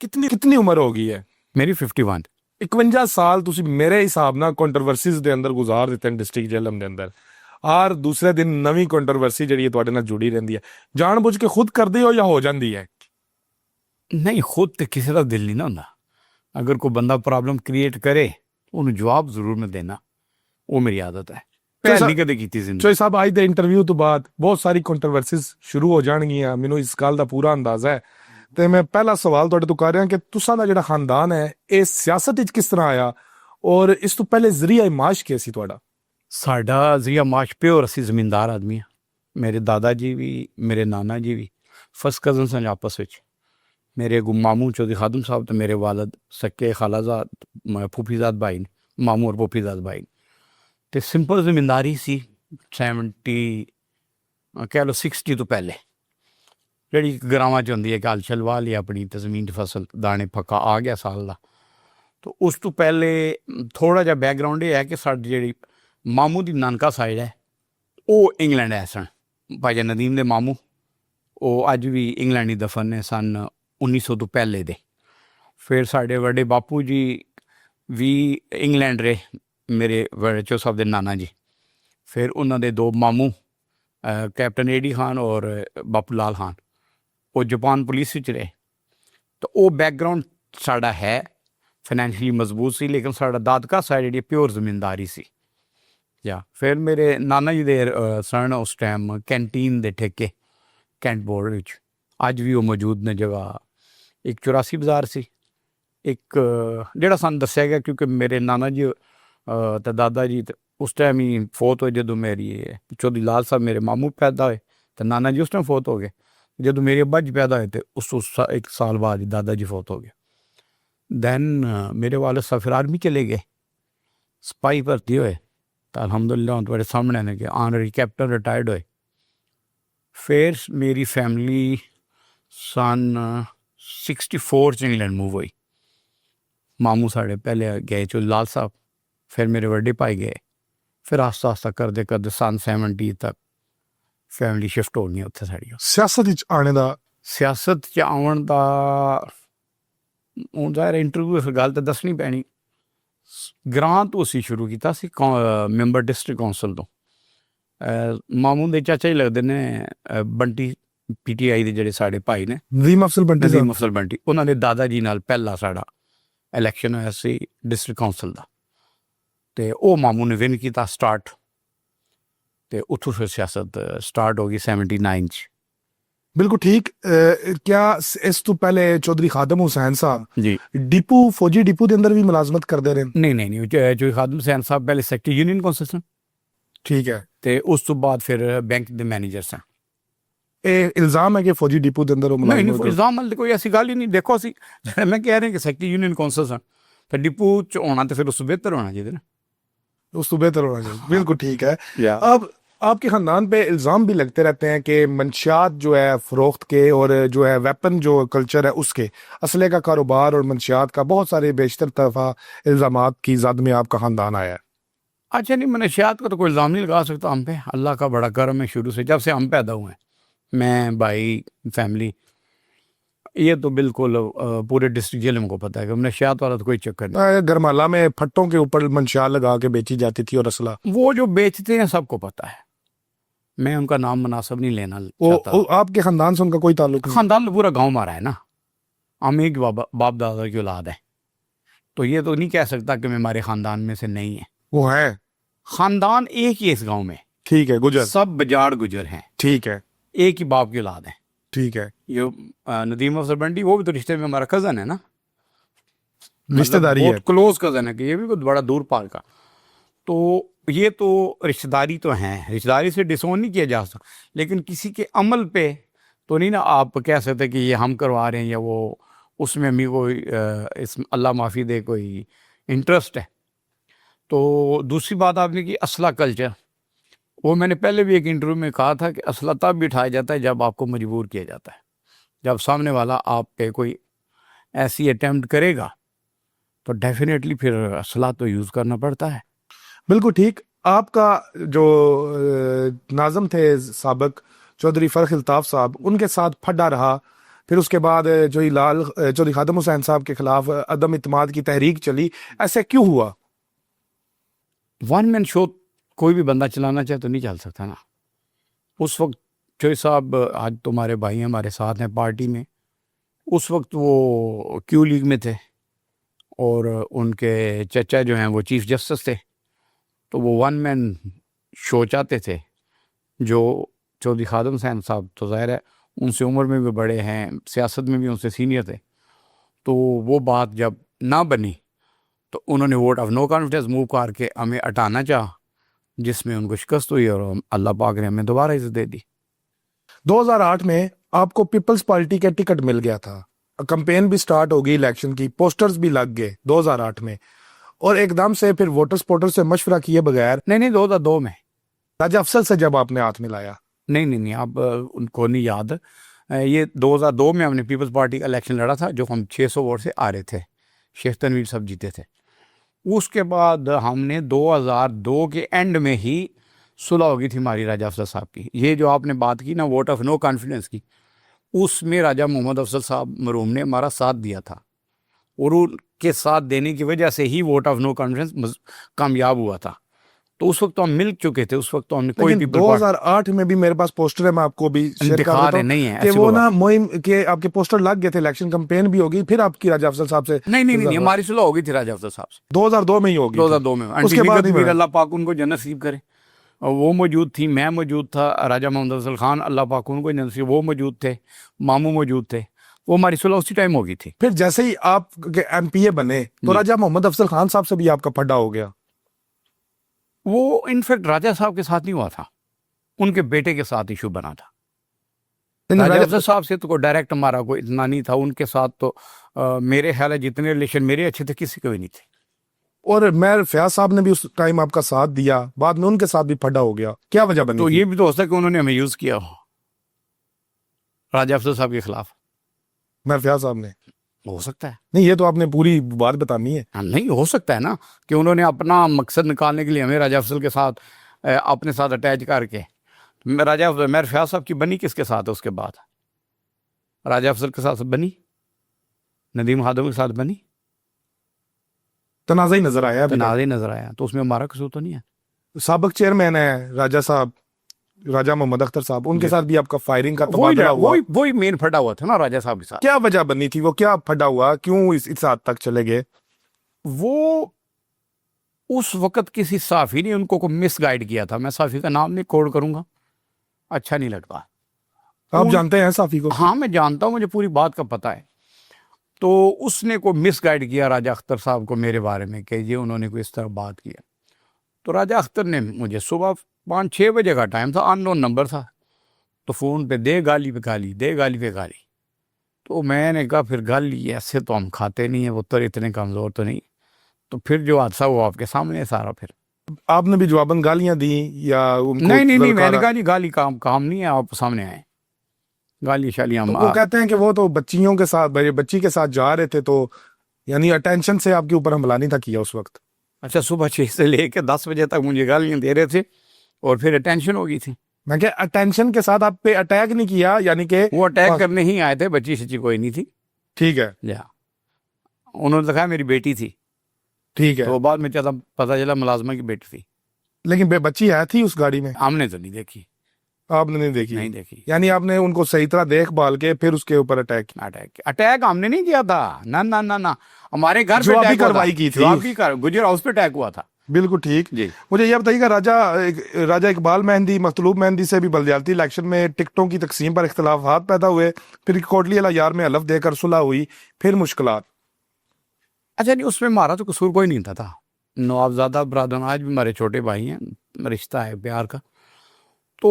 ਕਿੰਨੀ ਉਮਰ ਹੋ ਗਈ ਹੈ? ਮੇਰੀ 51। 51 ਸਾਲ ਤੁਸੀਂ ਮੇਰੇ ਹਿਸਾਬ ਨਾਲ ਕੰਟਰੋਵਰਸੀਜ਼ ਦੇ ਅੰਦਰ ਗੁਜ਼ਾਰ ਦਿੱਤੇ ਨੇ ਡਿਸਟ੍ਰਿਕਟ ਜੇਲ੍ਹ ਦੇ ਅੰਦਰ, ਔਰ ਦੂਸਰੇ ਦਿਨ ਨਵੀਂ ਕੰਟਰੋਵਰਸੀ ਜਿਹੜੀ ਹੈ ਤੁਹਾਡੇ ਨਾਲ ਜੁੜੀ ਰਹਿੰਦੀ ਹੈ। ਜਾਣਬੁੱਝ ਕੇ ਖੁਦ ਕਰਦੇ ਹੋ ਜਾਂ ਹੋ ਜਾਂਦੀ ਹੈ? ਨਹੀਂ, ਖੁਦ ਤੇ ਕਿਸੇ ਦਾ ਦਿਲ ਨਹੀਂ ਨਾ ਹੁੰਦਾ। ਅਗਰ ਕੋਈ ਬੰਦਾ ਪ੍ਰੋਬਲਮ ਕ੍ਰੀਏਟ ਕਰੇ, ਉਹਨੂੰ ਜਵਾਬ ਜ਼ਰੂਰ ਮੈਂ ਦੇਣਾ, ਉਹ ਮੇਰੀ ਆਦਤ ਹੈ। ਪਹਿਲੀ ਕਦੇ ਕੀਤੀ ਜ਼ਿੰਦਗੀ। ਚੋਈ ਸਾਹਿਬ, ਅੱਜ ਦੇ ਇੰਟਰਵਿਊ ਤੋਂ ਬਾਅਦ ਬਹੁਤ ਸਾਰੀ ਕੰਟਰੋਵਰਸੀਜ਼ ਸ਼ੁਰੂ ਹੋ ਜਾਣਗੀਆਂ, ਮੈਨੂੰ ਇਸ ਗੱਲ ਦਾ ਪੂਰਾ ਅੰਦਾਜ਼ਾ ਹੈ। ਤੇ ਮੈਂ ਪਹਿਲਾ ਸਵਾਲ ਤੁਹਾਡੇ ਤੋਂ ਕਰ ਰਿਹਾ ਕਿ ਤੁਸਾਂ ਦਾ ਜਿਹੜਾ ਖਾਨਦਾਨ ਹੈ ਇਹ ਸਿਆਸਤ ਵਿੱਚ ਕਿਸ ਤਰ੍ਹਾਂ ਆਇਆ, ਔਰ ਇਸ ਤੋਂ ਪਹਿਲੇ ਜ਼ਰੀਆ ਮਾਸ਼ ਕੀ ਸੀ ਤੁਹਾਡਾ? ਸਾਡਾ ਜ਼ਰੀਆ ਮਾਸ਼ ਪਿਓਰ, ਅਸੀਂ ਜ਼ਮੀਂਦਾਰ ਆਦਮੀ ਹਾਂ। ਮੇਰੇ ਦਾਦਾ ਜੀ ਵੀ, ਮੇਰੇ ਨਾਨਾ ਜੀ ਵੀ ਫਸਟ ਕਜ਼ਨ ਸਨ ਆਪਸ ਵਿੱਚ। ਮੇਰੇ ਮਾਮੂ ਚੌਧਰੀ ਖਾਦਮ ਸਾਹਿਬ ਤੇ ਮੇਰੇ ਵਾਲਦ ਸਕੇ ਖਾਲਾਜ਼ਾਦ ਫੂਫੀਜ਼ਾਦ ਭਾਈ ਨੇ, ਮਾਮੂ ਔਰ ਫੂਫੀਜ਼ਾਦ ਭਾਈ। ਤੇ ਸਿੰਪਲ ਜ਼ਮੀਂਦਾਰੀ ਸੀ 70 ਕਹਿ ਲਓ 60 ਤੋਂ ਪਹਿਲੇ, ਜਿਹੜੀ ਗਰਾਵਾਂ 'ਚ ਹੁੰਦੀ ਹੈ ਕਿ ਹਲ ਚਲਵਾ ਲਈ ਆਪਣੀ, ਤੇ ਜ਼ਮੀਨ 'ਚ ਫਸਲ ਦਾਣੇ ਪੱਕਾ ਆ ਗਿਆ ਸਾਲ ਦਾ। ਤਾਂ ਉਸ ਤੋਂ ਪਹਿਲੇ ਥੋੜ੍ਹਾ ਜਿਹਾ ਬੈਕਗਰਾਊਂਡ ਇਹ ਹੈ ਕਿ ਸਾਡੀ ਜਿਹੜੀ ਮਾਮੂ ਦੀ ਨਾਨਕਾ ਸਾਈਡ ਹੈ ਉਹ ਇੰਗਲੈਂਡ ਹੈ ਸਨ। ਭਾਈ ਨਦੀਮ ਦੇ ਮਾਮੂ ਉਹ ਅੱਜ ਵੀ ਇੰਗਲੈਂਡ ਹੀ ਦਫਨ ਨੇ, ਸਨ 1900 ਤੋਂ ਪਹਿਲੇ ਦੇ। ਫਿਰ ਸਾਡੇ ਵੱਡੇ ਬਾਪੂ ਜੀ ਵੀ ਇੰਗਲੈਂਡ ਰਹੇ, ਮੇਰੇ ਵੜਚੋ ਸਾਹਿਬ ਦੇ ਨਾਨਾ ਜੀ। ਫਿਰ ਉਹਨਾਂ ਦੇ 2 ਮਾਮੂ ਕੈਪਟਨ ਏਡੀ ਖਾਨ ਔਰ ਬਾਪੂ ਲਾਲ ਖਾਨ, ਉਹ ਜਾਪਾਨ ਪੁਲਿਸ ਵਿੱਚ ਰਹੇ। ਤਾਂ ਉਹ ਬੈਕਗਰਾਊਂਡ ਸਾਡਾ ਹੈ, ਫਾਈਨੈਂਸ਼ੀਅਲੀ ਮਜ਼ਬੂਤ ਸੀ, ਲੇਕਿਨ ਸਾਡਾ ਦਾਦਕਾ ਸਾਈਡ ਜਿਹੜੀ ਪਿਓਰ ਜ਼ਮੀਨਦਾਰੀ ਸੀ। ਜਾਂ ਫਿਰ ਮੇਰੇ ਨਾਨਾ ਜੀ ਦੇ ਸਨ ਉਸ ਟਾਈਮ ਕੈਂਟੀਨ ਦੇ ਠੇਕੇ ਕੈਂਟ ਬੋਰਡ ਵਿੱਚ, ਅੱਜ ਵੀ ਉਹ ਮੌਜੂਦ ਨੇ ਜਗ੍ਹਾ। ਇੱਕ 84 ਬਾਜ਼ਾਰ ਸੀ, ਇੱਕ ਜਿਹੜਾ ਸਾਨੂੰ ਦੱਸਿਆ ਗਿਆ ਕਿਉਂਕਿ ਮੇਰੇ ਨਾਨਾ ਜੀ ਤੇ ਦਾਦਾ ਜੀ ਉਸ ਟਾਈਮ ਹੀ ਫੌਤ ਹੋਏ ਜਦੋਂ ਮੇਰੀ ਚੌਧਰੀ ਲਾਲ ਸਾਹਿਬ ਮੇਰੇ ਮਾਮੂ ਪੈਦਾ ਹੋਏ, ਤੇ ਨਾਨਾ ਜੀ ਉਸ ਟਾਈਮ ਫੌਤ ਹੋ ਗਏ। ਜਦੋਂ ਮੇਰੇ ਅੱਬਾ ਜੀ ਪੈਦਾ ਹੋਏ ਤੇ ਉਸ ਤੋਂ 1 ਸਾਲ ਬਾਅਦ ਹੀ ਦਾਦਾ ਜੀ ਫੌਤ ਹੋ ਗਏ। ਦੈਨ ਮੇਰੇ ਵਾਲਦ ਸਾਹਿਬ ਫਿਰ ਆਰਮੀ ਚਲੇ ਗਏ, ਸਿਪਾਹੀ ਭਰਤੀ ਹੋਏ, ਤਾਂ ਅਲਹਮਦੁਲਿਲਾ ਤੁਹਾਡੇ ਸਾਹਮਣੇ ਨੇ ਕਿ ਆਨਰਰੀ ਕੈਪਟਨ ਰਿਟਾਇਰਡ ਹੋਏ। ਫਿਰ ਮੇਰੀ ਫੈਮਿਲੀ ਸਨ 64 'ਚ ਇੰਗਲੈਂਡ ਮੂਵ ਹੋਈ। ਮਾਮੂ ਸਾਡੇ ਪਹਿਲੇ ਗਏ ਚੌਧਰੀ ਲਾਲ ਸਾਹਿਬ, ਫਿਰ ਮੇਰੇ ਵੱਡੇ ਭਾਈ ਗਏ, ਫਿਰ ਆਸਤਾ ਆਸਤਾ ਕਰਦੇ ਕਰਦੇ ਸਨ 70 ਤੱਕ ਫੈਮਿਲੀ ਸ਼ਿਫਟ ਹੋ ਗਈ ਉੱਥੇ ਸਾਡੀ। ਸਿਆਸਤ ਵਿੱਚ ਆਉਣੇ ਦਾ, ਸਿਆਸਤ 'ਚ ਆਉਣ ਦਾ ਹੁਣ ਜ਼ਾਹਿਰ ਇੰਟਰਵਿਊ ਇਸ ਗੱਲ ਤਾਂ ਦੱਸਣੀ ਪੈਣੀ। ਗ੍ਰਾਂ ਤੋਂ ਅਸੀਂ ਸ਼ੁਰੂ ਕੀਤਾ ਸੀ, ਮੈਂਬਰ ਡਿਸਟ੍ਰਿਕਟ ਕੌਂਸਲ ਤੋਂ। ਮਾਮੂ ਦੇ ਚਾਚਾ ਹੀ ਲੱਗਦੇ ਨੇ ਬੰਟੀ, PTI ਦੇ ਜਿਹੜੇ ਸਾਡੇ ਭਾਈ ਨੇ, ਨਦੀਮ ਅਫਜ਼ਲ ਬੰਟੀ ਸਾਹਿਬ। ਨਦੀਮ ਅਫਜ਼ਲ ਬੰਟੀ, ਉਹਨਾਂ ਦੇ ਦਾਦਾ ਜੀ ਨਾਲ ਪਹਿਲਾ ਸਾਡਾ ਇਲੈਕਸ਼ਨ ਹੋਇਆ ਸੀ ਡਿਸਟ੍ਰਿਕਟ ਕੌਂਸਲ ਦਾ, ਤੇ ਉਹ ਮਾਮੂ ਨੇ ਵਿਨ ਕੀਤਾ ਸਟਾਰਟ, ਤੇ ਉੱਥੋਂ ਫਿਰ ਸਿਆਸਤ ਸਟਾਰਟ ਹੋ ਗਈ 79 'ਚ। ਬਿਲਕੁਲ ਠੀਕ। ਕਿਆ ਇਸ ਤੋਂ ਪਹਿਲੇ ਚੌਧਰੀ ਖਾਦਮ ਹੁਸੈਨ ਸਾਹਿਬ ਜੀ ਡਿਪੂ, ਫੌਜੀ ਡਿਪੂ ਦੇ ਅੰਦਰ ਵੀ ਮੁਲਾਜ਼ਮਤ ਕਰਦੇ ਰਹੇ? ਨਹੀਂ, ਜੋ ਖਾਦਮ ਹੁਸੈਨ ਸਾਹਿਬ ਪਹਿਲੇ ਸੈਕਟਰੀ ਯੂਨੀਅਨ ਕੌਂਸਲ ਸਨ, ਠੀਕ ਹੈ, ਤੇ ਉਸ ਤੋਂ ਬਾਅਦ ਫਿਰ ਬੈਂਕ ਦੇ ਮੈਨੇਜਰ ਸਨ। ਇਹ ਇਲਜ਼ਾਮ ਹੈ ਕਿ ਫੌਜੀ ਡਿਪੂ ਦੇ ਅੰਦਰ ਉਹ ਨਹੀਂ, ਮੁਲਾਜ਼ਮ? ਇਲਜ਼ਾਮ ਵਾਲੀ ਕੋਈ ਐਸੀ ਗੱਲ ਹੀ ਨਹੀਂ। ਦੇਖੋ ਅਸੀਂ ਮੈਂ ਕਹਿ ਰਿਹਾ ਕਿ ਸੈਕਟਰੀ ਯੂਨੀਅਨ ਕੌਂਸਲ ਸਨ, ਤਾਂ ਡਿਪੂ 'ਚ ਹੋਣਾ ਤੇ ਫਿਰ ਉਸ ਤੋਂ ਬਿਹਤਰ ਹੋਣਾ ਚਾਹੀਦਾ ਨਾ। اس تو بہتر ہونا چاہیے. بالکل ٹھیک ہے. Yeah. اب آپ کے خاندان پہ الزام بھی لگتے رہتے ہیں کہ منشیات جو ہے فروخت کے اور جو ہے ویپن جو کلچر ہے اس کے, اسلحے کا کاروبار اور منشیات کا, بہت سارے بیشتر دفعہ الزامات کی زد میں آپ کا خاندان آیا ہے. اچھا نہیں, منشیات کا تو کوئی الزام نہیں لگا سکتا ہم پہ. اللہ کا بڑا کرم ہے شروع سے, جب سے ہم پیدا ہوئے ہیں, میں, بھائی, فیملی, یہ تو بالکل پورے ڈسٹرکٹ ضلع کو پتہ ہے کہ منشیات والا تو کوئی چکر نہیں. گرمالا میں پھٹوں کے اوپر منشیات لگا کے بیچی جاتی تھی اور اسلحہ, وہ جو بیچتے ہیں سب کو پتہ ہے, میں ان کا نام مناسب نہیں لینا چاہتا. آپ کے خاندان سے ان کا کوئی تعلق نہیں؟ خاندان پورا گاؤں مارا ہے نا, ہم ایک باپ دادا کی اولاد ہے, تو یہ تو نہیں کہہ سکتا کہ میں ہمارے خاندان میں سے نہیں ہے. وہ ہے خاندان ایک ہی ہے اس گاؤں میں, ٹھیک ہے, گجر, سب بجاڑ گجر ہیں, ٹھیک ہے, ایک ہی باپ کی اولاد ہے. ٹھیک ہے, یہ ندیم افضل بنڈی, وہ بھی تو رشتے میں ہمارا کزن ہے نا, رشتہ داری ہے, بہت کلوز کزن ہے, کہ یہ بھی کوئی بڑا دور پار کا. تو یہ تو رشتہ داری تو ہیں, رشتہ داری سے ڈسون نہیں کیا جا سکتا, لیکن کسی کے عمل پہ تو نہیں نا آپ کہہ سکتے کہ یہ ہم کروا رہے ہیں یا وہ, اس میں ہمیں کوئی اللہ معافی دے کوئی انٹرسٹ ہے. تو دوسری بات آپ نے کی اسلحہ کلچر, وہ میں نے پہلے بھی ایک انٹرویو میں کہا تھا کہ اسلحہ تب بٹھایا جاتا ہے جب آپ کو مجبور کیا جاتا ہے, جب سامنے والا آپ پہ کوئی ایسی اٹیمپٹ کرے گا تو ڈیفینیٹلی پھر اسلحہ تو یوز کرنا پڑتا ہے. بالکل ٹھیک. آپ کا جو ناظم تھے سابق چودھری فرخ الطاف صاحب, ان کے ساتھ پھڈا رہا, پھر اس کے بعد جو لال چودھری خادم حسین صاحب کے خلاف عدم اعتماد کی تحریک چلی, ایسے کیوں ہوا؟ ون مین شو کوئی بھی بندہ چلانا چاہے تو نہیں چل سکتا نا. اس وقت چوہدری صاحب آج تمہارے بھائی ہیں, ہمارے ساتھ ہیں پارٹی میں, اس وقت وہ کیو لیگ میں تھے اور ان کے چچا جو ہیں وہ چیف جسٹس تھے, تو وہ ون مین شو چاہتے تھے. جو چودھری خادم حسین صاحب تو ظاہر ہے ان سے عمر میں بھی بڑے ہیں, سیاست میں بھی ان سے سینئر تھے, تو وہ بات جب نہ بنی تو انہوں نے vote of no confidence move کر کے ہمیں ہٹانا چاہا, جس میں ان کو شکست ہوئی اور اللہ پاک نے ہمیں دوبارہ عزت دے دی. 2008 میں آپ کو پیپلز پارٹی کا ٹکٹ مل گیا تھا, کمپین بھی سٹارٹ ہو گئی الیکشن کی, پوسٹرز بھی لگ گئے 2008 میں, اور ایک دم سے پھر ووٹر سپورٹر سے مشورہ کیے بغیر, نہیں 2002 میں راجہ افضل سے جب آپ نے ہاتھ ملایا, نہیں آپ ان کو نہیں یاد, یہ 2002 میں ہم نے پیپلز پارٹی کا الیکشن لڑا تھا, جو ہم 600 ووٹ سے آ رہے تھے, شیخ تنویر صاحب جیتے تھے. اس کے بعد ہم نے 2002 کے اینڈ میں ہی صلح ہو گئی تھی ہماری راجہ افضل صاحب کی. یہ جو آپ نے بات کی نا ووٹ آف نو کانفیڈنس کی, اس میں راجہ محمد افضل صاحب مرحوم نے ہمارا ساتھ دیا تھا, اور ان کے ساتھ دینے کی وجہ سے ہی ووٹ آف نو کانفیڈنس کامیاب ہوا تھا. تو اس وقت تو ہم مل چکے تھے, اس وقت تو ہم نے کوئی 2008 میں بھی میرے پاس پوسٹر ہے, میں آپ کو بھی شیئر کر دیتا ہوں کہ وہ نا مہم کے آپ کے پوسٹر لگ گئے تھے, الیکشن کمپین بھی ہوگی, پھر آپ کی راجہ افضل صاحب سے نہیں ہماری صلح ہو گئی تھی راجہ افضل صاحب سے 2002 میں ہی ہوگی. 2002 میں اس کے بعد اللہ پاک ان کو جنت نصیب کرے, وہ موجود تھی, میں موجود تھا, راجہ محمد افضل خان اللہ پاک ان کو جنت نصیب, وہ موجود تھے, ماموں موجود تھے, وہ ہماری صلح اسی ٹائم ہو گئی تھی. پھر جیسے ہی آپ ایم پی اے بنے تو راجہ محمد افضل خان صاحب سے بھی آپ کا پھڈا ہو گیا. وہ انفیکٹ راجہ صاحب کے ساتھ نہیں ہوا تھا, ان کے بیٹے کے ساتھ ایشو بنا تھا. راجہ افضل صاحب سے تو کوئی ڈائریکٹ ہمارا کوئی اتنا نہیں تھا, ان کے ساتھ تو میرے خیال ہے جتنے ریلیشن میرے اچھے تھے کسی کے بھی نہیں تھے. اور میر فیاض صاحب نے بھی اس ٹائم آپ کا ساتھ دیا, بعد میں ان کے ساتھ بھی پھڈا ہو گیا, کیا وجہ بنی؟ تو یہ بھی تو ہو سکتا ہے کہ انہوں نے ہمیں یوز کیا ہو راجہ افضل صاحب کے خلاف. میر فیاض صاحب نے, ہو سکتا ہے. نہیں یہ تو آپ نے پوری بات بتانی ہے. نہیں ہو سکتا ہے نا کہ انہوں نے اپنا مقصد نکالنے کے لیے ہمیں راجہ افضل کے ساتھ اپنے ساتھ اٹیچ کر کے, راجہ افضل میر فیاض صاحب کی بنی کس کے ساتھ ہے؟ اس کے بعد راجہ افضل کے ساتھ بنی, ندیم خادم کے ساتھ بنی, تنازع نظر آیا, تنازع نظر آیا, تو اس میں ہمارا قصور تو نہیں ہے. سابق چیئرمین ہے راجہ صاحب, راجہ محمد اختر صاحب, ان کے ساتھ بھی آپ کا فائرنگ کا تبادلہ ہوا, وہی مین پھڈا ہوا تھا نا راجہ صاحب کے ساتھ. کیا وجہ بنی تھی, وہ کیا پھڈا ہوا, کیوں اس حد تک چلے گئے؟ وہ اس وقت کسی صحافی نے ان کو مس گائیڈ کیا تھا, میں صحافی کا نام نہیں کوڈ کروں گا, اچھا نہیں لگتا. آپ جانتے ہیں صحافی کو؟ ہاں میں جانتا ہوں, مجھے پوری بات کا پتہ ہے. تو اس نے کو مس گائیڈ کیا راجہ اختر صاحب کو میرے بارے میں کہ یہ انہوں نے کوئی اس طرح بات کیا. تو راجہ اختر نے مجھے صبح 5-6 بجے کا ٹائم تھا, ان نون نمبر تھا, تو فون پہ دے گالی پہ گالی, دے گالی پہ گالی. تو میں نے کہا پھر گالی ایسے تو ہم کھاتے نہیں ہیں, وہ تو اتنے کمزور تو نہیں. تو پھر جو حادثہ وہ آپ کے سامنے ہے سارا. پھر آپ نے بھی جواباً گالیاں دی یا ان کو نہیں میں نے للکارا؟ کہا جی گالی کام نہیں ہے، آپ سامنے آئے گالی شالیاں تو وہ کہتے ہیں کہ وہ تو بچیوں کے ساتھ بچی کے ساتھ جا رہے تھے، تو یعنی اٹینشن سے آپ کے اوپر حملہ نہیں تھا کیا اس وقت؟ اچھا صبح 6 سے لے کے 10 بجے تک مجھے گالیاں دے رہے تھے اور پھر ٹینشن ہو گئی تھی. میں کہ اٹینشن کے ساتھ آپ پہ اٹیک نہیں کیا، یعنی کہ وہ اٹیک کرنے ہی آئے تھے، بچی سچی کوئی نہیں تھی. ٹھیک ہے جا انہوں نے دکھایا میری بیٹی تھی، ٹھیک ہے، تو بعد میں پتہ چلا ملازمہ کی بیٹی تھی. لیکن بچی ہے تھی اس گاڑی میں؟ ہم نے تو نہیں دیکھی. آپ نے نہیں دیکھی؟ نہیں دیکھی. یعنی آپ نے ان کو صحیح طرح دیکھ بھال کے پھر اس کے اوپر اٹیک کیا؟ اٹیک ہم نے نہیں کیا تھا، نہ ہمارے گھر پہ جو ابھی اٹیک ہوا تھا. کارروائی کی تھی. جو ابھی گجر ہاؤس پہ اٹیک ہوا تھا. بالکل ٹھیک. جی مجھے یہ بتائیے کہ راجہ اقبال مہندی مطلوب مہندی سے بھی بلدیاتی الیکشن میں ٹکٹوں کی تقسیم پر اختلافات پیدا ہوئے، پھر کوٹلی یار میں حلف دے کر صلح ہوئی، پھر مشکلات. اچھا نہیں، اس میں ہمارا تو قصور کوئی نہیں تھا. نوابزادہ برادران آج بھی ہمارے چھوٹے بھائی ہیں، رشتہ ہے پیار کا. تو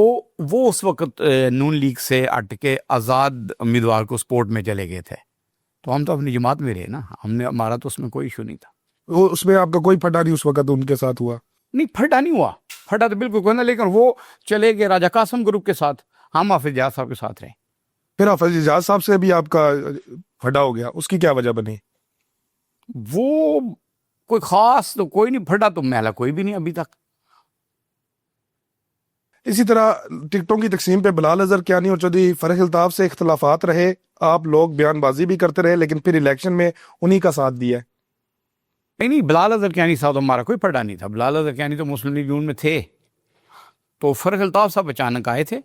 وہ اس وقت نون لیگ سے ہٹ کے آزاد امیدوار کو سپورٹ میں چلے گئے تھے، تو ہم تو اپنی جماعت میں رہے نا، ہمارا تو اس میں کوئی ایشو نہیں تھا. وہ اس میں آپ کا کوئی پھٹا نہیں اس وقت ان کے ساتھ ہوا؟ نہیں پھٹا نہیں ہوا، پھٹا تو بالکل کوئی نہ، لیکن وہ چلے گئے راجہ قاسم گروپ کے ساتھ، ہم حافظ جاز صاحب کے ساتھ رہے. پھر حافظ اجاز صاحب سے بھی آپ کا پھٹا ہو گیا، اس کی کیا وجہ بنی؟ وہ کوئی خاص تو کوئی نہیں، پھٹا تو میلا کوئی بھی نہیں ابھی تک. اسی طرح ٹکٹوں کی تقسیم پہ بلال اظہر کیانی اور چودھری فرح الطاف سے اختلافات رہے، آپ لوگ بیان بازی بھی کرتے رہے، لیکن پھر الیکشن میں انہی کا ساتھ دیا. نہیں بلال اظہر کیانی صاحب ہمارا کوئی پھٹا نہیں تھا. بلال اظہر کیانی تو مسلم لیگ نون میں تھے، تو فرح الطاف صاحب اچانک آئے تھے،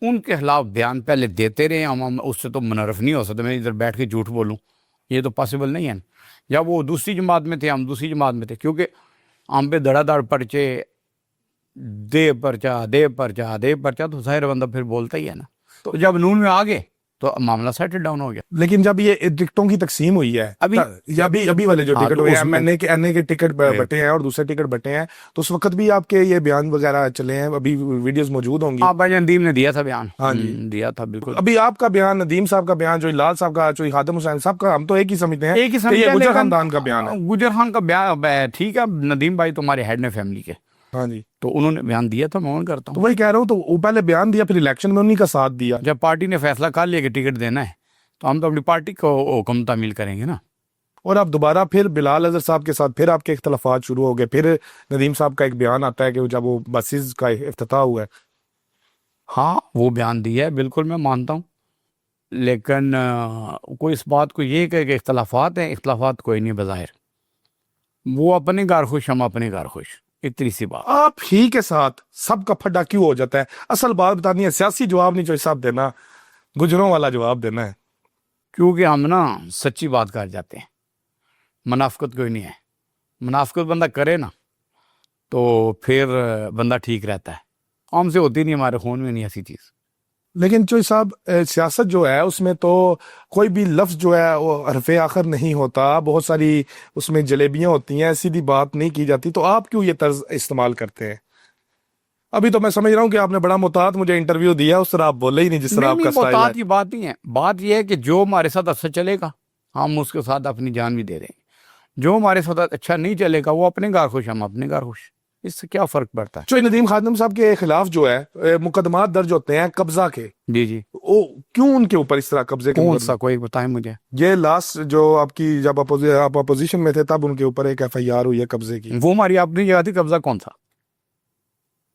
ان کے خلاف بیان پہلے دیتے رہے. ہم اس سے تو منرف نہیں ہو سکتے، میں ادھر بیٹھ کے جھوٹ بولوں، یہ تو پاسبل نہیں ہے. یا وہ دوسری جماعت میں تھے، ہم دوسری جماعت میں تھے، کیونکہ ہم پہ دھڑا دھڑ پرچے، دے پرچہ تو ظاہر بندہ پھر بولتا ہی ہے نا. تو جب نون میں آ گئے تو معاملہ سیٹل ڈاؤن ہو گیا. لیکن جب یہ ٹکٹوں کی تقسیم ہوئی ہے ابھی والے جو ٹکٹ ہوئے ہیں، ایم این اے کے ٹکٹ بٹے ہیں اور دوسرے ٹکٹ بٹے ہیں، تو اس وقت بھی آپ کے یہ بیان وغیرہ چلے ہیں، ابھی ویڈیوز موجود ہوں گی. آپ بھائی ندیم نے دیا تھا بیان. ہاں جی دیا تھا بالکل. ابھی آپ کا بیان، ندیم صاحب کا بیان، جو لال صاحب کا، جو خادم حسین صاحب کا، ہم تو ایک ہی سمجھتے ہیں ایک ہی کہ یہ سمجھتے گجر ہیں، خاندان کا بیان ہے. گجر خان کا بیان ٹھیک ہے. ندیم بھائی تمہارے ہیڈ نے فیملی کے، ہاں جی، تو انہوں نے بیان دیا تھا، میں کرتا تو ہوں. وہی کہہ رہا ہوں، تو وہ پہلے بیان دیا، پھر الیکشن میں انہی کا ساتھ دیا. جب پارٹی نے فیصلہ کر لیا کہ ٹکٹ دینا ہے، تو ہم تو اپنی پارٹی کو حکم تعمیل کریں گے نا. اور اب دوبارہ پھر بلال اظہر صاحب کے ساتھ پھر آپ کے اختلافات شروع ہو گئے. پھر ندیم صاحب کا ایک بیان آتا ہے کہ جب وہ بسیز کا افتتاح ہوا ہے. ہاں وہ بیان دیا ہے، بالکل میں مانتا ہوں، لیکن کوئی اس بات کو یہ کہ اختلافات ہیں، اختلافات کوئی نہیں بظاہر. وہ اپنے گھر خوش، ہم اپنے گھر خوش، اتنی سی بات. آپ ہی کے ساتھ سب کا پھڈا کیوں ہو جاتا ہے؟ اصل بات بتانی ہے، سیاسی جواب نہیں جو صاحب دینا، گجروں والا جواب دینا ہے. کیونکہ ہم نا سچی بات کر جاتے ہیں، منافقت کوئی نہیں ہے. منافقت بندہ کرے نا تو پھر بندہ ٹھیک رہتا ہے. ہم سے ہوتی نہیں، ہمارے خون میں نہیں ایسی چیز. لیکن چوئی صاحب، سیاست جو ہے اس میں تو کوئی بھی لفظ جو ہے وہ حرف آخر نہیں ہوتا، بہت ساری اس میں جلیبیاں ہوتی ہیں، سیدھی بات نہیں کی جاتی. تو آپ کیوں یہ طرز استعمال کرتے ہیں؟ ابھی تو میں سمجھ رہا ہوں کہ آپ نے بڑا محتاط مجھے انٹرویو دیا، اس طرح آپ بولے ہی نہیں جس طرح آپ کا سٹائل ہے. محتاط کی بات نہیں ہے، بات یہ ہے کہ جو ہمارے ساتھ اچھا چلے گا ہم اس کے ساتھ اپنی جان بھی دے دیں گے. جو ہمارے ساتھ اچھا نہیں چلے گا وہ اپنے گھر خوش، ہم اپنے گھر خوش. اس سے کیا فرق پڑتا ہے؟ چوئی ندیم خادم صاحب کے خلاف جو ہے مقدمات درج ہوتے ہیں قبضہ کے، جی وہ کیوں ان کے اوپر اس طرح قبضے کے کون سا کوئی بتائیں مجھے. یہ لاسٹ جو آپ کی جب آپ اپوزیشن میں تھے تب ان کے اوپر ایک ایف آئی آر ہوئی ہے قبضے کی. وہ ہماری اپنی جگہ تھی. قبضہ کون تھا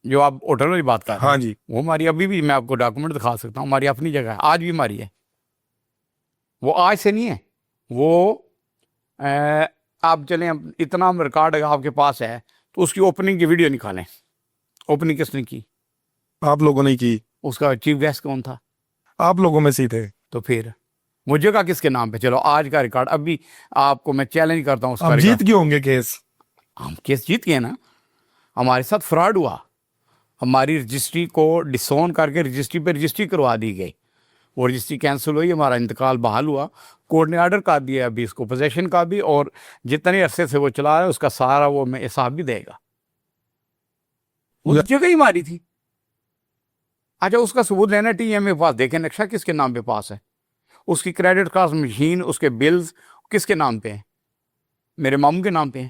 جو آپ ہوٹل والی بات کر رہے ہیں؟ ہاں جی، وہ ہماری ابھی بھی، میں آپ کو ڈاکومنٹ دکھا سکتا ہوں، ہماری اپنی جگہ ہے، آج بھی ہماری ہے. وہ آج سے نہیں ہے، وہ آپ چلیں، اتنا ریکارڈ اگر آپ کے پاس ہے تو اس کی اوپننگ کی ویڈیو نکالیں. اوپننگ کس نے کی؟ آپ لوگوں نے کی. اس کا چیف گیسٹ کون تھا؟ آپ لوگوں میں سے ہی تھے. تو پھر وہ جگہ کس کے نام پہ؟ چلو آج کا ریکارڈ ابھی آپ کو میں چیلنج کرتا ہوں، اس کا آپ جیت گئے ہوں گے کیس. ہم کیس جیت گئے نا. ہمارے ساتھ فراڈ ہوا، ہماری رجسٹری کو ڈسون کر کے رجسٹری پہ رجسٹری کروا دی گئی، وہ رجسٹری کینسل ہوئی، ہمارا انتقال بحال ہوا. کورٹ نے آرڈر کر دیا ابھی اس کو پوزیشن کا بھی، اور جتنے عرصے سے وہ چلا رہا ہے اس کا سارا وہ میں حساب بھی دے گا. اس جگہ ہی ہماری تھی. اچھا اس کا ثبوت لینا ٹی ایم کے پاس، دیکھیں نقشہ کس کے نام پہ پاس ہے، اس کی کریڈٹ کارڈ مشین، اس کے بلز کس کے نام پہ ہیں؟ میرے ماموں کے نام پہ ہیں.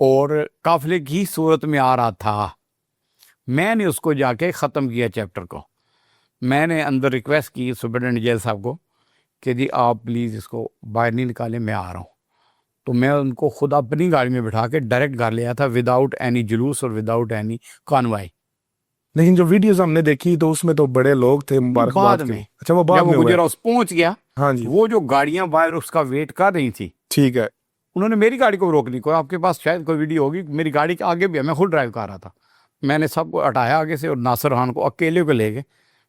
اور قافلے کی صورت میں آ رہا تھا. میں نے اس کو جا کے ختم کیا چیپٹر کو. میں نے اندر ریکویسٹ کی سپرنٹینڈنٹ جیل صاحب کو کہ جی آپ پلیز اس کو باہر نہیں نکالیں, میں آ رہا ہوں. تو میں ان کو خود اپنی گاڑی میں بٹھا کے ڈائریکٹ گھر لیا تھا وداؤٹ اینی جلوس اور وداؤٹ اینی کانوائی. لیکن جو ویڈیوز ہم نے دیکھی تو اس میں تو بڑے لوگ تھے مبارکباد بعد کے. میں اچھا وہ بعد جب میں وہ ہوا ہے. گجرا ہاؤس پہنچ گیا, ہاں جی وہ جو گاڑیاں باہر اس کا ویٹ کر رہی تھی, ٹھیک ہے. انہوں نے میری گاڑی کو روک لی. کوئی آپ کے پاس شاید کوئی ویڈیو ہوگی, میری گاڑی کے آگے بھی ہے, میں خود ڈرائیو کر رہا تھا. میں نے سب کو ہٹایا آگے سے اور ناصر خان کو اکیلے کو لے کے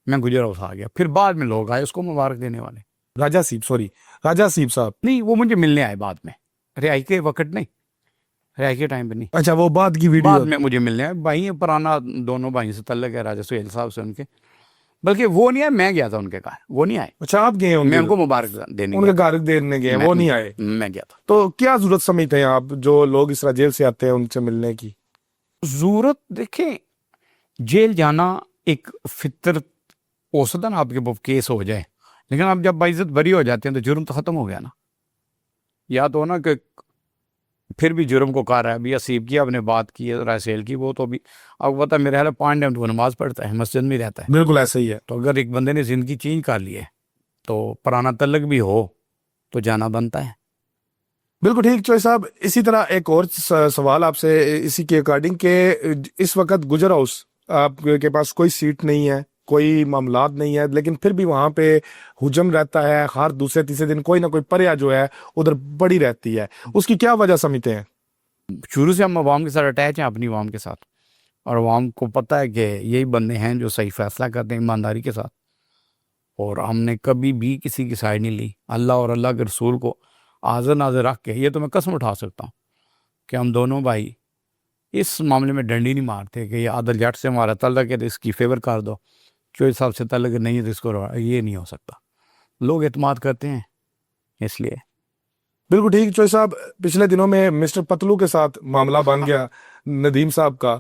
میں گجرا ہاؤس آ گیا. پھر بعد میں لوگ آئے اس کو مبارک دینے والے. راجہ سیب صاحب نہیں, وہ مجھے ملنے آئے بعد میں, رہائی کے وقت نہیں, رہائی کے ٹائم پہ نہیں, اچھا وہ بعد کی ویڈیو. بعد میں مجھے ملنے آئے. بھائی ہیں پرانا, دونوں بھائی سے تعلق ہے راجہ سہیل صاحب سے ان کے. بلکہ وہ نہیں آئے, میں گیا تھا ان کے گھر, وہ نہیں آئے. اچھا آپ گئے میں ان کو مبارک دینے ان کے گھر دینے گئے, وہ نہیں آئے. میں گیا تھا. تو کیا ضرورت سمجھتے ہیں آپ جو لوگ اس طرح جیل سے آتے ہیں ان سے ملنے کی؟ ضرورت دیکھیں, جیل جانا ایک فطرت ہو سکتا ہے نا آپ کے کیس ہو جائے, لیکن آپ جب باعزت بری ہو جاتے ہیں تو جرم تو ختم ہو گیا نا. یا تو نا کہ پھر بھی جرم کو کہا رہا ہے. ابھی اسیب کی آپ نے بات کی ہے, رائسیل کی, وہ تو بھی آپ کو پتا ہے میرے خیال 5 ٹائم وہ نماز پڑھتا ہے, مسجد میں رہتا ہے. بالکل ایسا ہی ہے. تو اگر ایک بندے نے زندگی چینج کر لی ہے تو پرانا تعلق بھی ہو تو جانا بنتا ہے. بالکل ٹھیک چوہے صاحب. اسی طرح ایک اور سوال آپ سے اسی کے اکارڈنگ کہ اس وقت گجرا ہاؤس آپ کے پاس کوئی سیٹ نہیں ہے, کوئی معاملات نہیں ہے, لیکن پھر بھی وہاں پہ ہجوم رہتا ہے. ہر دوسرے تیسرے دن کوئی نہ کوئی پریا جو ہے ادھر بڑی رہتی ہے. اس کی کیا وجہ سمجھتے ہیں؟ شروع سے ہم عوام کے ساتھ اٹیچ ہیں, اپنی عوام کے ساتھ, اور عوام کو پتہ ہے کہ یہی بندے ہیں جو صحیح فیصلہ کرتے ہیں ایمانداری کے ساتھ. اور ہم نے کبھی بھی کسی کی سائڈ نہیں لی. اللہ اور اللہ کے رسول کو حاضر ناظر رکھ کے یہ تو میں قسم اٹھا سکتا ہوں کہ ہم دونوں بھائی اس معاملے میں ڈنڈی نہیں مارتے کہ یہ عادل جٹ سے ہمارا تعلق ہے تو اس کی فیور کر دو, چوہے صاحب سے تعلق نہیں ہے تو اس کو یہ نہیں ہو سکتا. لوگ اعتماد کرتے ہیں اس لیے. بالکل ٹھیک چوہے صاحب. پچھلے دنوں میں مسٹر پتلو کے ساتھ معاملہ بن گیا ندیم صاحب کا,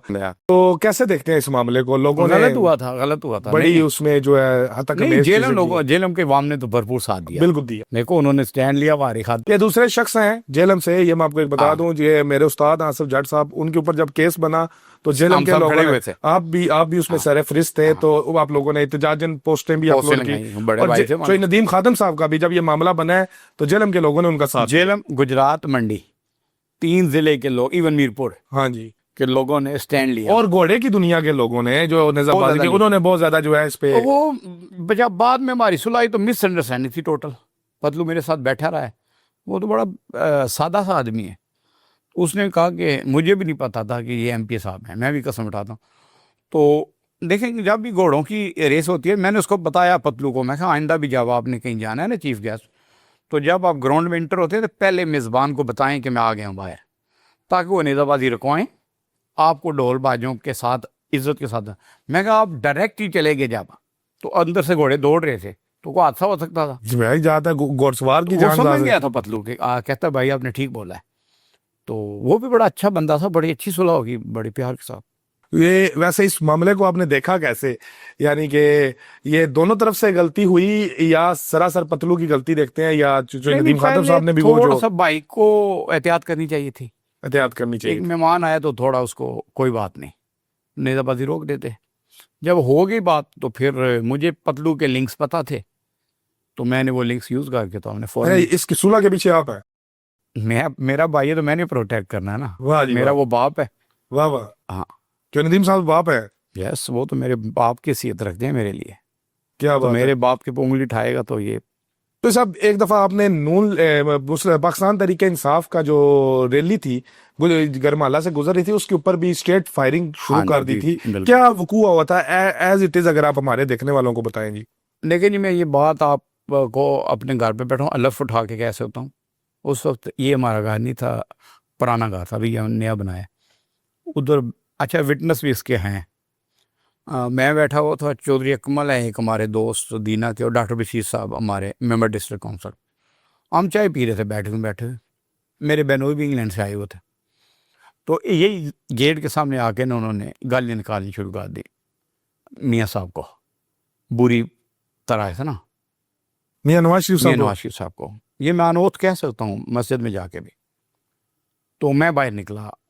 تو کیسے دیکھتے ہیں اس معاملے کو؟ لوگوں نے غلط ہوا تھا بڑی اس میں جو ہے حتی کمیز چیزیں کی. جیلم کے عوام نے تو بھرپور ساتھ دیا, بالکل دیا. دیکھو انہوں نے سٹینڈ لیا واری خاطر. یہ دوسرے شخص ہیں جیلم سے, یہ میں آپ کو ایک بتا دوں, یہ میرے استاد آصف جٹ صاحب, ان کے اوپر جب کیس بنا تو جیلم کے لوگوں نے, آپ بھی اس میں سر فہرست تھے, تو آپ لوگوں نے احتجاجن پوسٹیں بھی اپلوڈ کی. اور ندیم خادم صاحب کا بھی جب یہ معاملہ بنا ہے تو جیلم کے لوگوں نے ان کا ساتھ. جیلم, گجرات, منڈی, 3 ضلع کے لوگ, ایون میرپور ہاں جی کے لوگوں نے سٹینڈ لیا. اور گھوڑے کی دنیا کے لوگوں نے جو نظام بازی کی, انہوں نے بہت زیادہ جو ہے اس پہ. وہ جب بعد میں ہماری صلح تو مس انڈرسٹینڈنگ تھی ٹوٹل. پتلو میرے ساتھ بیٹھا رہا ہے, وہ تو بڑا سادہ سا آدمی ہے. اس نے کہا کہ مجھے بھی نہیں پتا تھا کہ یہ MP صاحب ہیں, میں بھی قسم اٹھاتا ہوں. تو دیکھیں جب بھی گھوڑوں کی ریس ہوتی ہے, میں نے اس کو بتایا پتلو کو, میں کہا آئندہ بھی جب آپ نے کہیں جانا ہے نا چیف گیسٹ, تو جب آپ گراؤنڈ میں انٹر ہوتے ہیں تو پہلے میزبان کو بتائیں کہ میں آ گیا ہوں باہر, تاکہ وہ نیزہ بازی رکوائیں آپ کو ڈھول باجوں کے ساتھ عزت کے ساتھ. میں کہا آپ ڈائریکٹ ہی چلے گئے جب, تو اندر سے گھوڑے دوڑ رہے تھے تو کوئی حادثہ ہو سکتا تھا. جاتا ہے گھوڑ سوار کی وہ جان سمجھ گیا تھا پتلو کہ کہتا بھائی آپ نے ٹھیک بولا ہے. تو وہ بھی بڑا اچھا بندہ تھا, بڑی اچھی صلح ہوگی, بڑے پیار کے ساتھ. یہ ویسے اس معاملے کو آپ نے دیکھا کیسے, یعنی کہ یہ دونوں طرف سے غلطی ہوئی یا سراسر پتلو کی غلطی دیکھتے ہیں, یا ندیم خادم صاحب نے بھی وہ تھوڑا سا بھائی کو احتیاط کرنی چاہیے تھی, احتیاط کرنی چاہیے. ایک مہمان آیا تو تھوڑا اس کو کوئی بات نہیں, نیزہ بازی روک دیتے. جب ہو گئی بات تو پھر مجھے پتلو کے لنکس پتہ تھے, تو میں نے وہ لنکس یوز کر کے تو ہم نے فوراً. اس کی صلح کے پیچھے آپ ہیں, میرا بھائی ہے تو میں نے پروٹیکٹ کرنا ہے نا. واہ جی میرا وہ باپ ہے. واہ واہ. ہاں جو ندیم صاحب باپ ہے. یس, وہ تو میرے باپ کی حیثیت رکھتے ہیں میرے لیے. کیا تو میرے باپ کے پہ انگلی اٹھائے گا تو یہ. تو صاحب ایک دفعہ آپ نے پاکستان تحریک انصاف کا جو ریلی تھی گرمالہ سے گزر رہی تھی, اس کے اوپر بھی اسٹریٹ فائرنگ شروع کر دی تھی. کیا وقوع ہوا تھا ایز اٹ از, اگر آپ ہمارے دیکھنے والوں کو بتائیں جی. لیکن جی میں یہ بات آپ کو اپنے گھر پہ بیٹھا ہوں الف اٹھا کے کیسے ہوتا ہوں. اس وقت یہ ہمارا گھر نہیں تھا, پرانا گھر تھا, ابھی نیا بنایا ادھر. اچھا وٹنس بھی اس کے ہیں. میں بیٹھا ہوا تھا, چودھری اکمل ہے ایک ہمارے دوست دینا کے, اور ڈاکٹر بشیر صاحب ہمارے ممبر ڈسٹرکٹ کونسل. ہم چائے پی رہے تھے بیٹھے, میرے بہنوئی بھی انگلینڈ سے آئے ہوئے تھے. تو یہی گیٹ کے سامنے آ کے انہوں نے گالیاں نکالنی شروع کر دی میاں صاحب کو, بری طرح سے نا, میاں نواز شریف صاحب کو. یہ میں انوت کہہ سکتا ہوں مسجد میں جا کے بھی. تو میں باہر نکلا,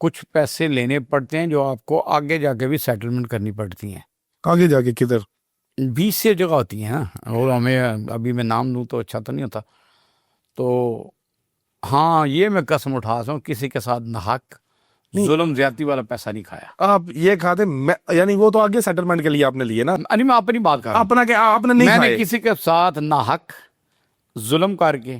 کچھ پیسے لینے پڑتے ہیں جو آپ کو آگے جا کے بھی سیٹلمنٹ کرنی پڑتی ہیں. آگے جا کے کدھر؟ 20 سے جگہ ہوتی ہیں اور ہمیں ابھی میں نام دوں تو اچھا تو نہیں ہوتا. تو ہاں یہ میں قسم اٹھا سکتا ہوں کسی کے ساتھ ناحق ظلم زیادتی والا پیسہ نہیں کھایا. آپ یہ کھاتے یعنی وہ تو آگے سیٹلمنٹ کے لیے آپ نے لیے نا. یعنی میں اپنی بات کر رہا ہوں. اپنا کہ آپ نے نہیں میں کھائے. نے کسی کے ساتھ ناحق ظلم کر کے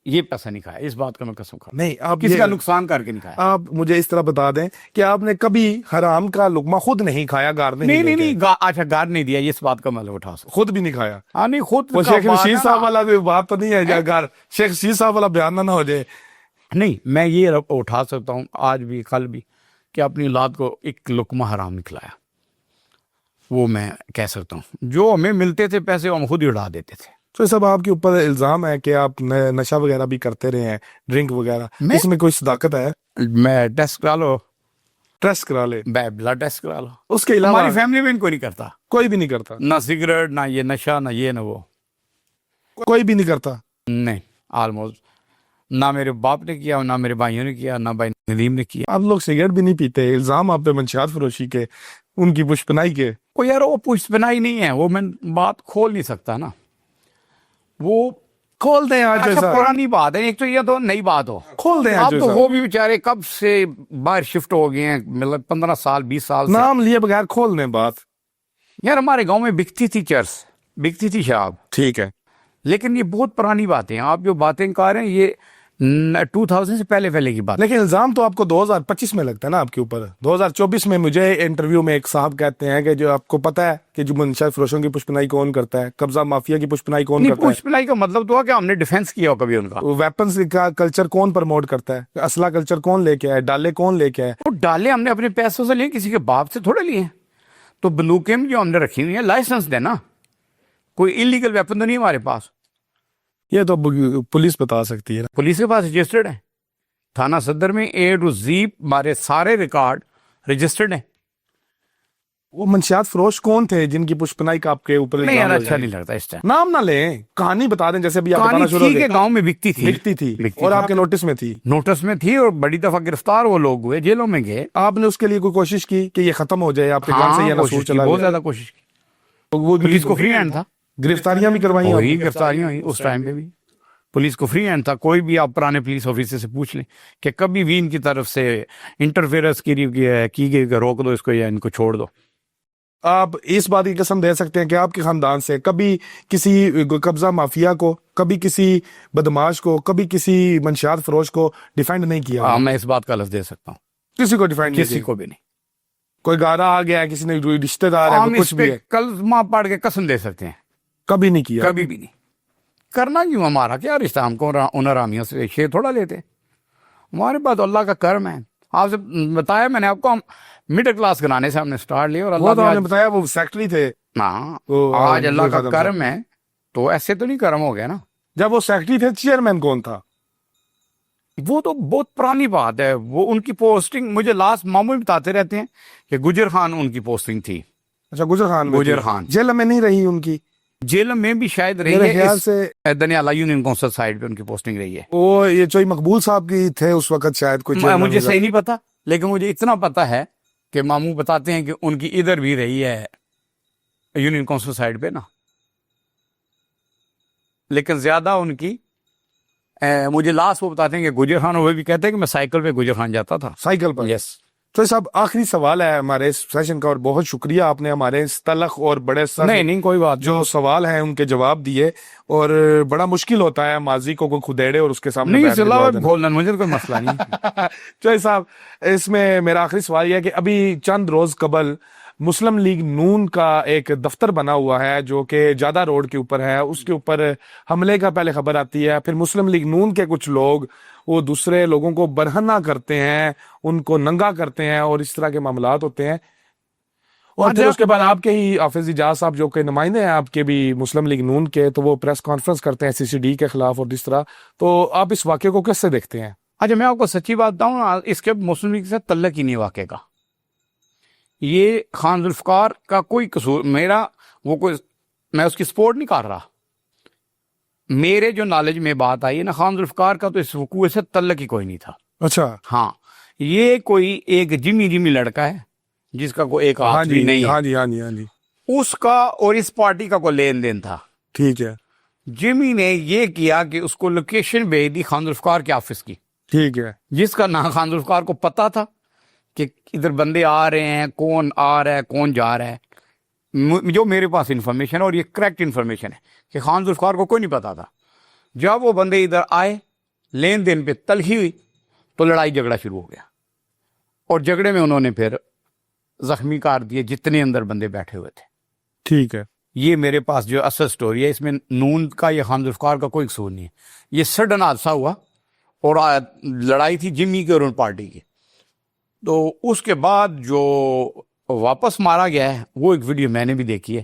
یہ پیسہ نہیں کھایا. اس بات کا میں قسم کھا. نہیں آپ کسی کا نقصان کر کے نہیں کھایا. آپ مجھے اس طرح بتا دیں کہ آپ نے کبھی حرام کا لقمہ خود نہیں کھایا, گار نہیں اچھا گار نہیں دیا, اس بات کا میں اٹھا سکتا. خود بھی نہیں کھایا. ہاں نہیں خود وہ شیخ رشید صاحب والا بات تو نہیں ہے گار شیخ رشید صاحب والا بیان نہ ہو جائے. نہیں میں یہ اٹھا سکتا ہوں آج بھی کل بھی کہ اپنی اولاد کو ایک لقمہ حرام نہیں کھلایا. وہ میں کہہ سکتا ہوں. جو ہمیں ملتے تھے پیسے ہم خود ہی اڑا دیتے تھے. تو سب آپ کے اوپر الزام ہے کہ آپ نشہ وغیرہ بھی کرتے رہے ہیں, ڈرنک وغیرہ, اس میں کوئی صداقت ہے؟ میں ٹیسٹ کرا لو, ٹیسٹ کرا لے, بلڈ ٹیسٹ کرا لو. اس کے علاوہ ہماری فیملی میں کوئی نہیں کرتا. کوئی بھی نہیں کرتا. نہ سگریٹ, نہ یہ نشہ, نہ یہ نہ وہ, کوئی بھی نہیں کرتا. نہیں آلموسٹ. نہ میرے باپ نے کیا, نہ میرے بھائیوں نے کیا, نہ بھائی ندیم نے کیا. آپ لوگ سگریٹ بھی نہیں پیتے, الزام آپ پہ منشیات فروشی کے, ان کی پشپنائی کے. وہ یار وہ پشپنائی نہیں ہے, وہ میں بات کھول نہیں سکتا نا. وہ کھول دیں آج اچھا پرانی بات ہے, ایک تو یہ تو نئی بات ہو کھول دیں. اب تو وہ بھی بیچارے کب سے باہر شفٹ ہو گئے ہیں, مطلب 15 سال 20 سال سے. نام لیے بغیر کھول دیں بات. یار ہمارے گاؤں میں بکتی تھی چرس, بکتی تھی شراب, ٹھیک ہے, لیکن یہ بہت پرانی باتیں ہیں. آپ جو باتیں کر رہے ہیں یہ 2000 سے پہلے کی بات. لیکن الزام تو آپ کو 2025 میں لگتا ہے نا آپ کے اوپر. 2024 میں مجھے انٹرویو میں ایک صاحب کہتے ہیں کہ جو آپ کو پتا ہے کہ جو منشیات فروشوں کی پشپنائی کون کرتا ہے, قبضہ مافیا کی پشپنائی کون کرتا ہے. پشپنائی کا مطلب تو ہے کہ ہم نے ڈیفینس کیا ہو کبھی ان کا. ویپنز کا کلچر کون پروموٹ کرتا ہے, اسلحہ کلچر کون لے کے آئے, ڈالے کون لے کے آئے. وہ ڈالے ہم نے اپنے پیسوں سے لیے, کسی کے باپ سے تھوڑے لیے. تو بندوقیں جو ہم نے رکھی ہوئی ہیں لائسنس دینا, کوئی انلیگل ویپن تو نہیں ہمارے پاس. یہ تو پولیس بتا سکتی ہے. پولیس کے پاس رجسٹرڈ ہے, تھانہ صدر میں A to Z ہمارے سارے ریکارڈ رجسٹرڈ ہیں. وہ منشیات فروش کون تھے جن کی پشپنائی کا آپ کے اوپر نہیں یار اچھا نہیں لگتا اس ٹائم. نام نہ لیں, کہانی بتا دیں جیسے ابھی آپ بتانا شروع کہانی تھی کہ گاؤں میں بکتی تھی اور آپ کے نوٹس میں تھی. نوٹس میں تھی اور بڑی دفعہ گرفتار وہ لوگ ہوئے, جیلوں میں گئے. آپ نے اس کے لیے کوئی کوشش کی کہ یہ ختم ہو جائے, آپ کے گھر سے یہ نسور چلا؟ بہت زیادہ کوشش کی. وہ پولیس کو فری ہینڈ تھا, گرفتاریاں بھی کروائی, وہی گرفتاریاں ہوئی اس ٹائم پہ بھی. پولیس کو فری ہینڈ تھا. کوئی بھی آپ پرانے پولیس آفیسر سے پوچھ لیں کہ کبھی بھی ان کی طرف سے انٹرفیئرنس کی گئی کہ روک دو اس کو یا ان کو چھوڑ دو. آپ اس بات کی قسم دے سکتے ہیں کہ آپ کے خاندان سے کبھی کسی قبضہ مافیا کو, کبھی کسی بدماش کو, کبھی کسی منشیات فروش کو ڈیفینڈ نہیں کیا؟ ہاں میں اس بات کا لفظ دے سکتا ہوں. کسی کو ڈیفینڈ کسی کو بھی نہیں. کوئی گارا آ گیا ہے, کسی نے رشتہ دار ہے, کچھ بھی ہے, کل ماں پڑھ کے قسم دے سکتے ہیں کبھی نہیں کیا. کبھی بھی نہیں. کرنا کیوں, ہمارا کیا رشتہ, ہم کو ان حرامیوں سے شیر تھوڑا لیتے. ہمارے پاس اللہ کا کرم ہے. آپ سے بتایا میں نے آپ کو, ہم مڈل کلاس گھرانے سے ہم نے سٹارٹ لیا, اور وہ تو اللہ نے بتایا وہ سیکٹری تھے. ہاں آج اللہ کا کرم ہے, تو ایسے تو نہیں کرم ہو گیا نا. جب وہ سیکٹری تھے چیئرمین کون تھا؟ وہ تو بہت پرانی بات ہے. وہ ان کی پوسٹنگ مجھے لاسٹ ماموں بتاتے رہتے ہیں کہ گجر خان ان کی پوسٹنگ تھی. اچھا گجر خان, گجر خان جیل میں نہیں رہی ان کی؟ جیل میں بھی شاید رہی میرے ہے, خیال سے دنیالہ یونین کونسل سائڈ پہ ان کی پوسٹنگ رہی ہے. وہ یہ چوئی مقبول صاحب کی تھے اس وقت شاید, کچھ مجھے صحیح نہیں پتا, لیکن مجھے اتنا پتا ہے کہ ماموں بتاتے ہیں کہ ان کی ادھر بھی رہی ہے یونین کونسل سائڈ پہ نا, لیکن زیادہ ان کی مجھے لاسٹ وہ بتاتے ہیں کہ گجر خان, وہ بھی کہتے ہیں کہ میں سائیکل پہ گجر خان جاتا تھا. سائیکل پر؟ یس. تو صاحب آخری سوال ہے ہمارے اس سیشن کا, اور بہت شکریہ آپ نے ہمارے اس تلخ اور بڑے نہیں کوئی بات, جو سوال ہیں ان کے جواب دیے, اور بڑا مشکل ہوتا ہے ماضی کو کوئی کھدیڑے اور اس کے سامنے بولنا, مجھے کوئی مسئلہ نہیں. چوہے صاحب اس میں میرا آخری سوال یہ ہے کہ ابھی چند روز قبل مسلم لیگ نون کا ایک دفتر بنا ہوا ہے جو کہ جادہ روڈ کے اوپر ہے, اس کے اوپر حملے کا پہلے خبر آتی ہے, پھر مسلم لیگ نون کے کچھ لوگ وہ دوسرے لوگوں کو برہنہ کرتے ہیں, ان کو ننگا کرتے ہیں, اور اس طرح کے معاملات ہوتے ہیں. اور پھر اس کے بعد آپ کے ہی حافظ اجاز صاحب جو کہ نمائندے ہیں آپ کے بھی مسلم لیگ نون کے, تو وہ پریس کانفرنس کرتے ہیں CCD کے خلاف اور اس طرح. تو آپ اس واقعے کو کیسے دیکھتے ہیں؟ اچھا میں آپ کو سچی بات بتاؤں, اس کے مسلم لیگ سے تعلق ہی نہیں واقعے کا. یہ خان ذوالفقار کا کوئی قصور, میرا وہ کوئی, میں اس کی سپورٹ نہیں کر رہا. میرے جو نالج میں بات آئی ہے نا, خان ذوالفقار کا تو اس وقوع سے تعلق ہی کوئی نہیں تھا. اچھا. ہاں یہ کوئی ایک جمی لڑکا ہے جس کا کوئی ایک ہاں ہاتھ بھی جی نہیں ہے, ہاں جی ہاں جی ہاں جی اس کا اور اس پارٹی کا کوئی لین دین تھا. ٹھیک ہے جمی نے یہ کیا کہ اس کو لوکیشن بھیج دی خان ذوالفقار کے آفس کی, ٹھیک ہے جس کا نام خان ذوالفقار کو پتا تھا کہ ادھر بندے آ رہے ہیں, کون آ رہا ہے کون جا رہا ہے. جو میرے پاس انفارمیشن ہے اور یہ کریکٹ انفارمیشن ہے کہ خان ذوالفقار کو کوئی نہیں پتا تھا. جب وہ بندے ادھر آئے, لین دین پہ تلخی ہوئی تو لڑائی جھگڑا شروع ہو گیا, اور جھگڑے میں انہوں نے پھر زخمی کر دیے جتنے اندر بندے بیٹھے ہوئے تھے. ٹھیک ہے یہ میرے پاس جو اصل سٹوری ہے, اس میں نون کا یا خان ذوالفقار کا کوئی قصور نہیں ہے. یہ سڈن حادثہ ہوا اور لڑائی تھی جمی کی اور ان پارٹی کی. تو اس کے بعد جو واپس مارا گیا ہے وہ ایک ویڈیو میں نے بھی دیکھی ہے.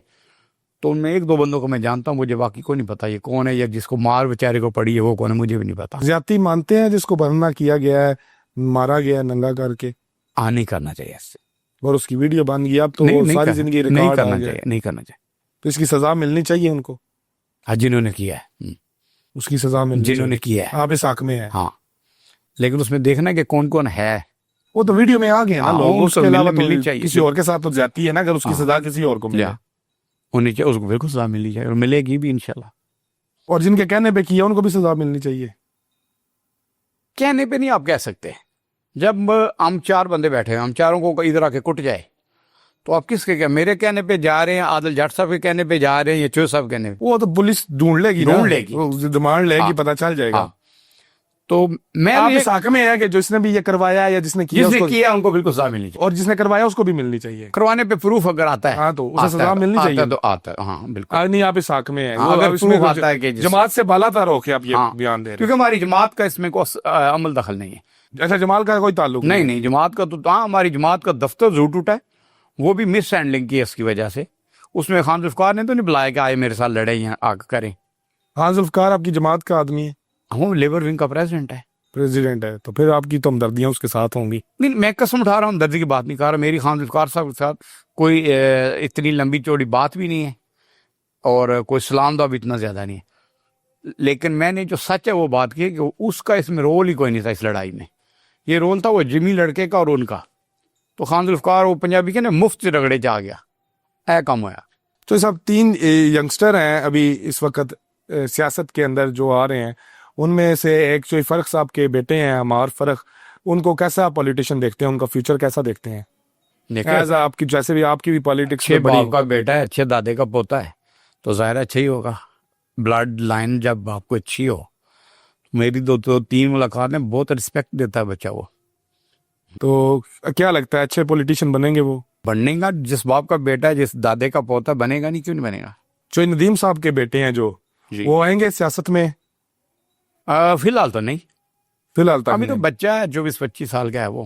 تو ان میں ایک دو بندوں کو میں جانتا ہوں, مجھے باقی کوئی نہیں پتا یہ کون ہے یا جس کو مار بیچارے کو پڑی ہے وہ کون ہے, مجھے بھی نہیں پتا. زیادتی مانتے ہیں جس کو برہنہ کیا گیا ہے, مارا گیا ہے ننگا کر کے, نہیں کرنا چاہیے اس سے, اور اس کی ویڈیو بن گئی اب تو وہ ساری زندگی نہیں ریکارڈ کرنا ہو گیا. چاہیے, نہیں کرنا چاہیے. تو اس کی سزا ملنی چاہیے ان کو, ہاں جنہوں نے کیا ہے, اس کی سزا ملنی جنہوں نے چاہیے. کیا ہے آپ اس حق میں ہیں. ہاں, لیکن اس میں دیکھنا کہ کون کون ہے. وہ تو ویڈیو میں آ گئے نا ہاں, لوگ, ان اس کو کے علاوہ ملنی تو چاہیے. کسی اور کے ساتھ تو زیادتی ہے نا, اگر اس کی ہاں. سزا کسی اور کو ملے. ہونی چاہیے, اس کو بالکل سزا ملنی چاہیے اور ملے گی بھی انشاءاللہ. اور جن کے کہنے پہ کیا ان کو بھی سزا ملنی چاہیے. کہنے پہ نہیں آپ کہہ سکتے. جب ہم چار بندے بیٹھے ہیں, ہم چاروں کو ادھر آ کے کٹ جائے تو آپ کس کے کیا, میرے کہنے پہ جا رہے ہیں, عادل جٹ صاحب کے کہنے پہ جا رہے ہیں, یا چوہے صاحب کہنے پہ, وہ تو پولیس ڈھونڈ لے گی, ڈھونڈ لے گی, ڈیمانڈ لے گی, ہاں. پتہ چل جائے گا. ہاں. تو میں آپ یہ اس حق میں ہے کہ جس نے بھی یہ کروایا ہے یا جس نے کیا جس اس نے کو, کیا ان کو بالکل سزا ملنی چاہیے, اور جس نے کروایا اس کو بھی ملنی چاہیے. کروانے پہ پروف اگر آتا ہے ہاں تو اسے سزا ملنی چاہیے. تو آتا ہے, ہاں بالکل. نہیں آپ اس حق میں ہیں. ہاں, وہ اگر اس میں پروف آتا ہے کہ جماعت سے بالا تر ہو کے آپ یہ ہاں, بیان دے رہے کیونکہ ہماری جماعت کا اس میں کوئی عمل دخل نہیں ہے. ہیں. اچھا, جمال کا کوئی تعلق نہیں, جماعت کا تو ہاں, ہماری جماعت کا دفتر ضرور ٹوٹا ہے, وہ بھی مس ہینڈلنگ کی ہے اس کی وجہ سے. اس میں خان ذوالفقار نے تو نہیں بلایا کہ آئے میرے ساتھ لڑے یا آگ کریں. خان ذوالفقار آپ کی جماعت کا آدمی ہے, ہوں لیبر ونگ کا پریزیڈنٹ ہے, پریزیڈنٹ ہے, تو پھر آپ کی تو ہمدردیاں اس کے ساتھ ہوں گی. نہیں, میں قسم اٹھا رہا ہوں, دردی کی بات نہیں کر رہا. میری خان ذوالفقار صاحب کے ساتھ کوئی اتنی لمبی چوڑی بات بھی نہیں ہے, اور کوئی سلام دعا بھی اتنا زیادہ نہیں ہے. لیکن میں نے جو سچ ہے وہ بات کی کہ اس کا اس میں رول ہی کوئی نہیں تھا اس لڑائی میں. یہ رول تھا وہ جمی لڑکے کا اور ان کا. تو خان ذوالفقار وہ پنجابی کے نا مفت سے رگڑے جا گیا, اے کام ہوا. تو صاحب 3 ینگسٹر ہیں ابھی اس وقت سیاست کے اندر جو آ رہے ہیں, ان میں سے ایک جو فرق صاحب کے بیٹے ہیں ہمار فرق, ان کو کیسا پولیٹیشین دیکھتے ہیں, ان کا فیوچر کیسا دیکھتے ہیں؟ ایز آپ کی جیسے بھی آپ کی بھی پالیٹکس اچھے باپ کا بیٹا ہے, اچھے دادے کا پوتا ہے, تو ظاہر اچھا ہی ہوگا. بلڈ لائن جب آپ کو اچھی ہو, میری 2-3 ملاقاتیں, بہت رسپیکٹ دیتا ہے بچہ وہ. تو کیا لگتا ہے اچھے پولیٹیشین بنیں گے وہ؟ بننے گا, جس باپ کا بیٹا ہے, جس دادے کا پوتا بنے گا, نہیں کیوں نہیں بنے گا. جو ندیم صاحب کے بیٹے ہیں جو وہ آئیں گے سیاست میں؟ فی الحال تو نہیں, فی الحال تک ابھی تو بچہ ہے, 24-25 سال کا ہے, وہ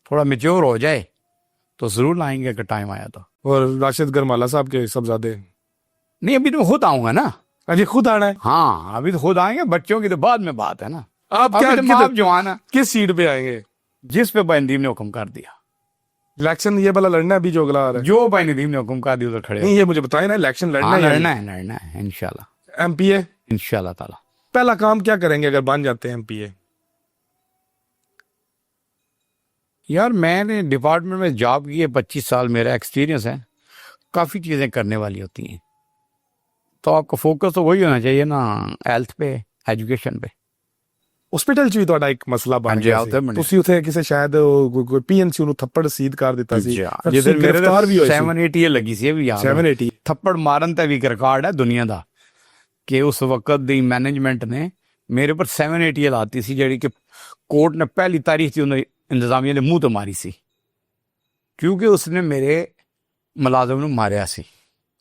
تھوڑا میچور ہو جائے تو ضرور لائیں گے اگر ٹائم آیا تو. اور راشد گرمالا صاحب کے صاحبزادے؟ نہیں, ابھی تو میں خود آؤں گا نا. جی خود آنا ہے؟ ہاں, ابھی تو خود آئیں گے, بچوں کی تو بعد میں بات ہے نا. آپ کیا جوان ہے, کس سیٹ پہ آئیں گے جس پہ بھائی ندیم نے حکم کر دیا. الیکشن یہ والا لڑنا ہے ابھی جو اگلا آ رہا ہے؟ جو بھائی ندیم نے حکم کر دیا ادھر کھڑے. نہیں, یہ مجھے بتائیں نا, الیکشن لڑنا ہے؟ لڑنا ہے انشاءاللہ. ایم پی اے انشاءاللہ تعالی. پہلا کام کیا کریں گے اگر بن جاتے ہیں ایم پی اے؟ یار میں نے ڈپارٹمنٹ میں جاب کی ہے, 25 سال میرا ایکسپیرینس ہے, کافی چیزیں کرنے والی ہوتی ہیں. تو آپ کا فوکس تو وہی ہونا چاہیے نا, ہیلتھ پہ, ایجوکیشن پہ. ہاسپٹل چ بھی تہاڈا ایک مسئلہ بن گیا سی, تسی اوتھے کسے شاید کوئی پی این سی نو تھپڑ سیدھ کر دیتا سی, جدھر میرے گرفتار بھی ہوئے سی. 780 لگی سی بھی, 780 تھپڑ مارن تے بھی ریکارڈ ہے دنیا دا, کہ اس وقت دی مینجمنٹ نے میرے پر 780 لاتی سی, جڑی کہ کورٹ نے پہلی تاریخ تھی انہوں انتظامیہ نے منہ تو ماری سی, کیونکہ اس نے میرے ملازم نو ماریا سی.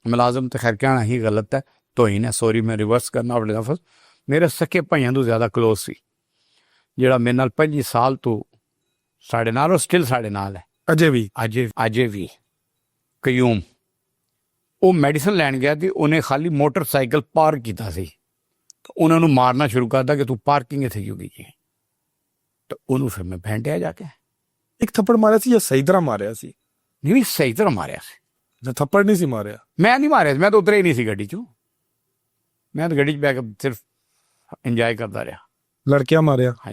ملازم تو خیر کہنا ہی غلط ہے, تو ہی نے, سوری میں ریورس کرنا اپنے لفظ, میرے سکے بھائیاں تو زیادہ کلوز سی, جڑا میرے نال 25 سال تو ساڑے نال اور سٹل ساڑے نال ہے اجے بھی قیوم. وہ میڈیسن لین گیا تھی, انہیں خالی موٹر سائیکل پارک کیتا سی, تو انہوں نے مارنا شروع کرتا کہ تو پارکنگ اتنے کیوں کی, تو انہوں پھر میں پھینٹیا جا کے. ایک تھپڑ ماریا سی یا صحیح طرح ماریا سی؟ نہیں, صحیح طرح ماریا سی. تھپڑ نہیں سی ماریا؟ میں نہیں ماریا, میں تو اترے ہی نہیں سی گڈی چوں, میں تو گڈی چ بیٹھ کے صرف انجوائے کرتا رہا. لڑکیاں ماریا؟ ہاں,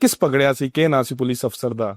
ਕਿਸ ਪਕੜਿਆ ਸੀ, ਕੀ ਨਾਂ ਸੀ ਪੁਲਿਸ ਅਫਸਰ ਦਾ,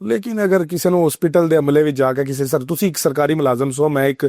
ਲੇਕਿਨ ਅਗਰ ਕਿਸੇ ਨੂੰ ਹਸਪੀਟਲ ਦੇ ਅਮਲੇ ਵਿੱਚ ਜਾ ਕੇ ਕਿਸੇ ਸਰ ਤੁਸੀਂ ਇੱਕ ਸਰਕਾਰੀ ਮੁਲਾਜ਼ਮ ਸੋ, ਮੈਂ ਇੱਕ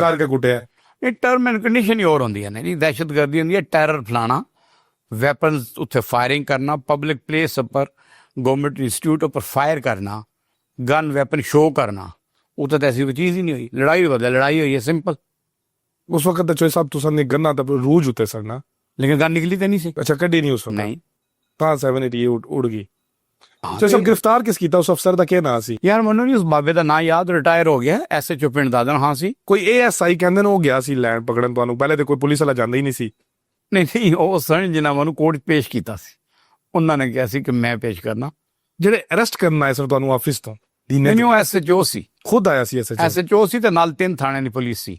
ਕਰਕੇ ਕੁੱਟਿਆ। ਇਹ ਟਰਮ ਐਂਡ ਕੰਡੀਸ਼ਨ ਹੀ ਹੋਰ ਹੁੰਦੀ ਹੈ ਨਹੀਂ, ਦਹਿਸ਼ਤਗਰਦੀ ਹੁੰਦੀ ਹੈ ਟੈਰਰ ਫਲਾਣਾ, ਵੈਪਨਸ ਉੱਥੇ ਫਾਇਰਿੰਗ ਕਰਨਾ, ਪਬਲਿਕ ਪਲੇਸ ਉੱਪਰ ਗਵਰਨਮੈਂਟ ਇੰਸਟੀਚਿਊਟ ਉੱਪਰ ਫਾਇਰ ਕਰਨਾ, ਗਨ ਵੈਪਨ ਸ਼ੋ ਕਰਨਾ, ਉੱਥੇ ਤਾਂ ਐਸੀ ਕੋਈ ਚੀਜ਼ ਹੀ ਨਹੀਂ ਹੋਈ। ਲੜਾਈ ਬਦਲੇ ਲੜਾਈ ਹੋਈ ਹੈ ਸਿੰਪਲ। ਉਸ ਵਕਤ ਤਾਂ ਚੋਈ ਸਾਹਿਬ ਤੁਸੀਂ ਨੇ ਗੰਨਾ ਤਾਂ ਰੂਜ ਉੱਤੇ ਸਰਨਾ, ਲੇਕਿਨ ਗਨ ਨਿਕਲੀ ਤਾਂ ਨਹੀਂ ਸੀ। ਅੱਛਾ ਕੱਢੀ ਨਹੀਂ ਉਸ ਵਕਤ? ਨਹੀਂ ਤਾਂ 780 ਉੜ ਗਈ। ਚੋਈ ਸਾਹਿਬ ਗ੍ਰਿਫਤਾਰ ਕਿਸ ਕੀਤਾ? ਉਸ ਅਫਸਰ ਦਾ ਕੀ ਨਾਂ ਸੀ? ਯਾਰ ਮੈਨੂੰ ਨਹੀਂ ਉਸ ਬਾਬੇ ਦਾ ਨਾਂ ਯਾਦ, ਰਿਟਾਇਰ ਹੋ ਗਿਆ, SHO ਪਿੰਡ ਦਾਦਨ ਹਾਂ ਸੀ। ਕੋਈ ASI ਕਹਿੰਦੇ ਨੇ ਉਹ ਗਿਆ ਸੀ ਲੈਣ ਪਕੜਨ ਤੁਹਾਨੂੰ, ਪਹਿਲੇ ਤੇ ਕੋਈ ਪੁਲਿਸ ਵਾਲਾ ਜਾਂਦਾ ਹੀ ਨਹੀਂ ਸੀ। ਨਹੀਂ ਨਹੀਂ ਉਹ ਸਨ ਜਿਨ੍ਹਾਂ ਮੈਨੂੰ ਕੋਰਟ ਪੇਸ਼ ਕੀਤਾ ਸੀ, ਉਹਨਾਂ ਨੇ ਕਿਹਾ ਸੀ ਕਿ ਮੈਂ ਪੇਸ਼ ਕਰਨਾ। ਜਿਹੜੇ ਅਰੈਸਟ ਕਰਨ ਆਏ ਸਨ ਤੁਹਾਨੂੰ ਆਫਿਸ ਤੋਂ? ਨਹੀਂ ਉਹ SHO ਸੀ, ਖੁਦ ਆਇਆ ਸੀ SHO ਸੀ ਤੇ ਨਾਲ 3 ਥਾਣੇ ਦੀ ਪੁਲਿਸ ਸੀ।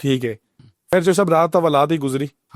ਠੀਕ ਹੈ। ਫਿਰ ਜੋ ਸਭ ਰਾਤ ਹਵਾਲਾਤ ਹੀ ਗੁਜ਼ਰੀ?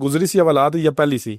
ਗੁਜ਼ਰੀ ਸੀ ਹਵਾਲਾਤ ਜਾਂ ਪਹਿਲੀ ਸੀ?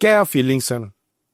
ਕਿਆ ਫੀਲਿੰਗ ਸਨ?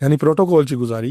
ਯਾਨੀ ਪ੍ਰੋਟੋਕੋਲ ਚ ਗੁਜ਼ਾਰੀ?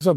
ਸਭ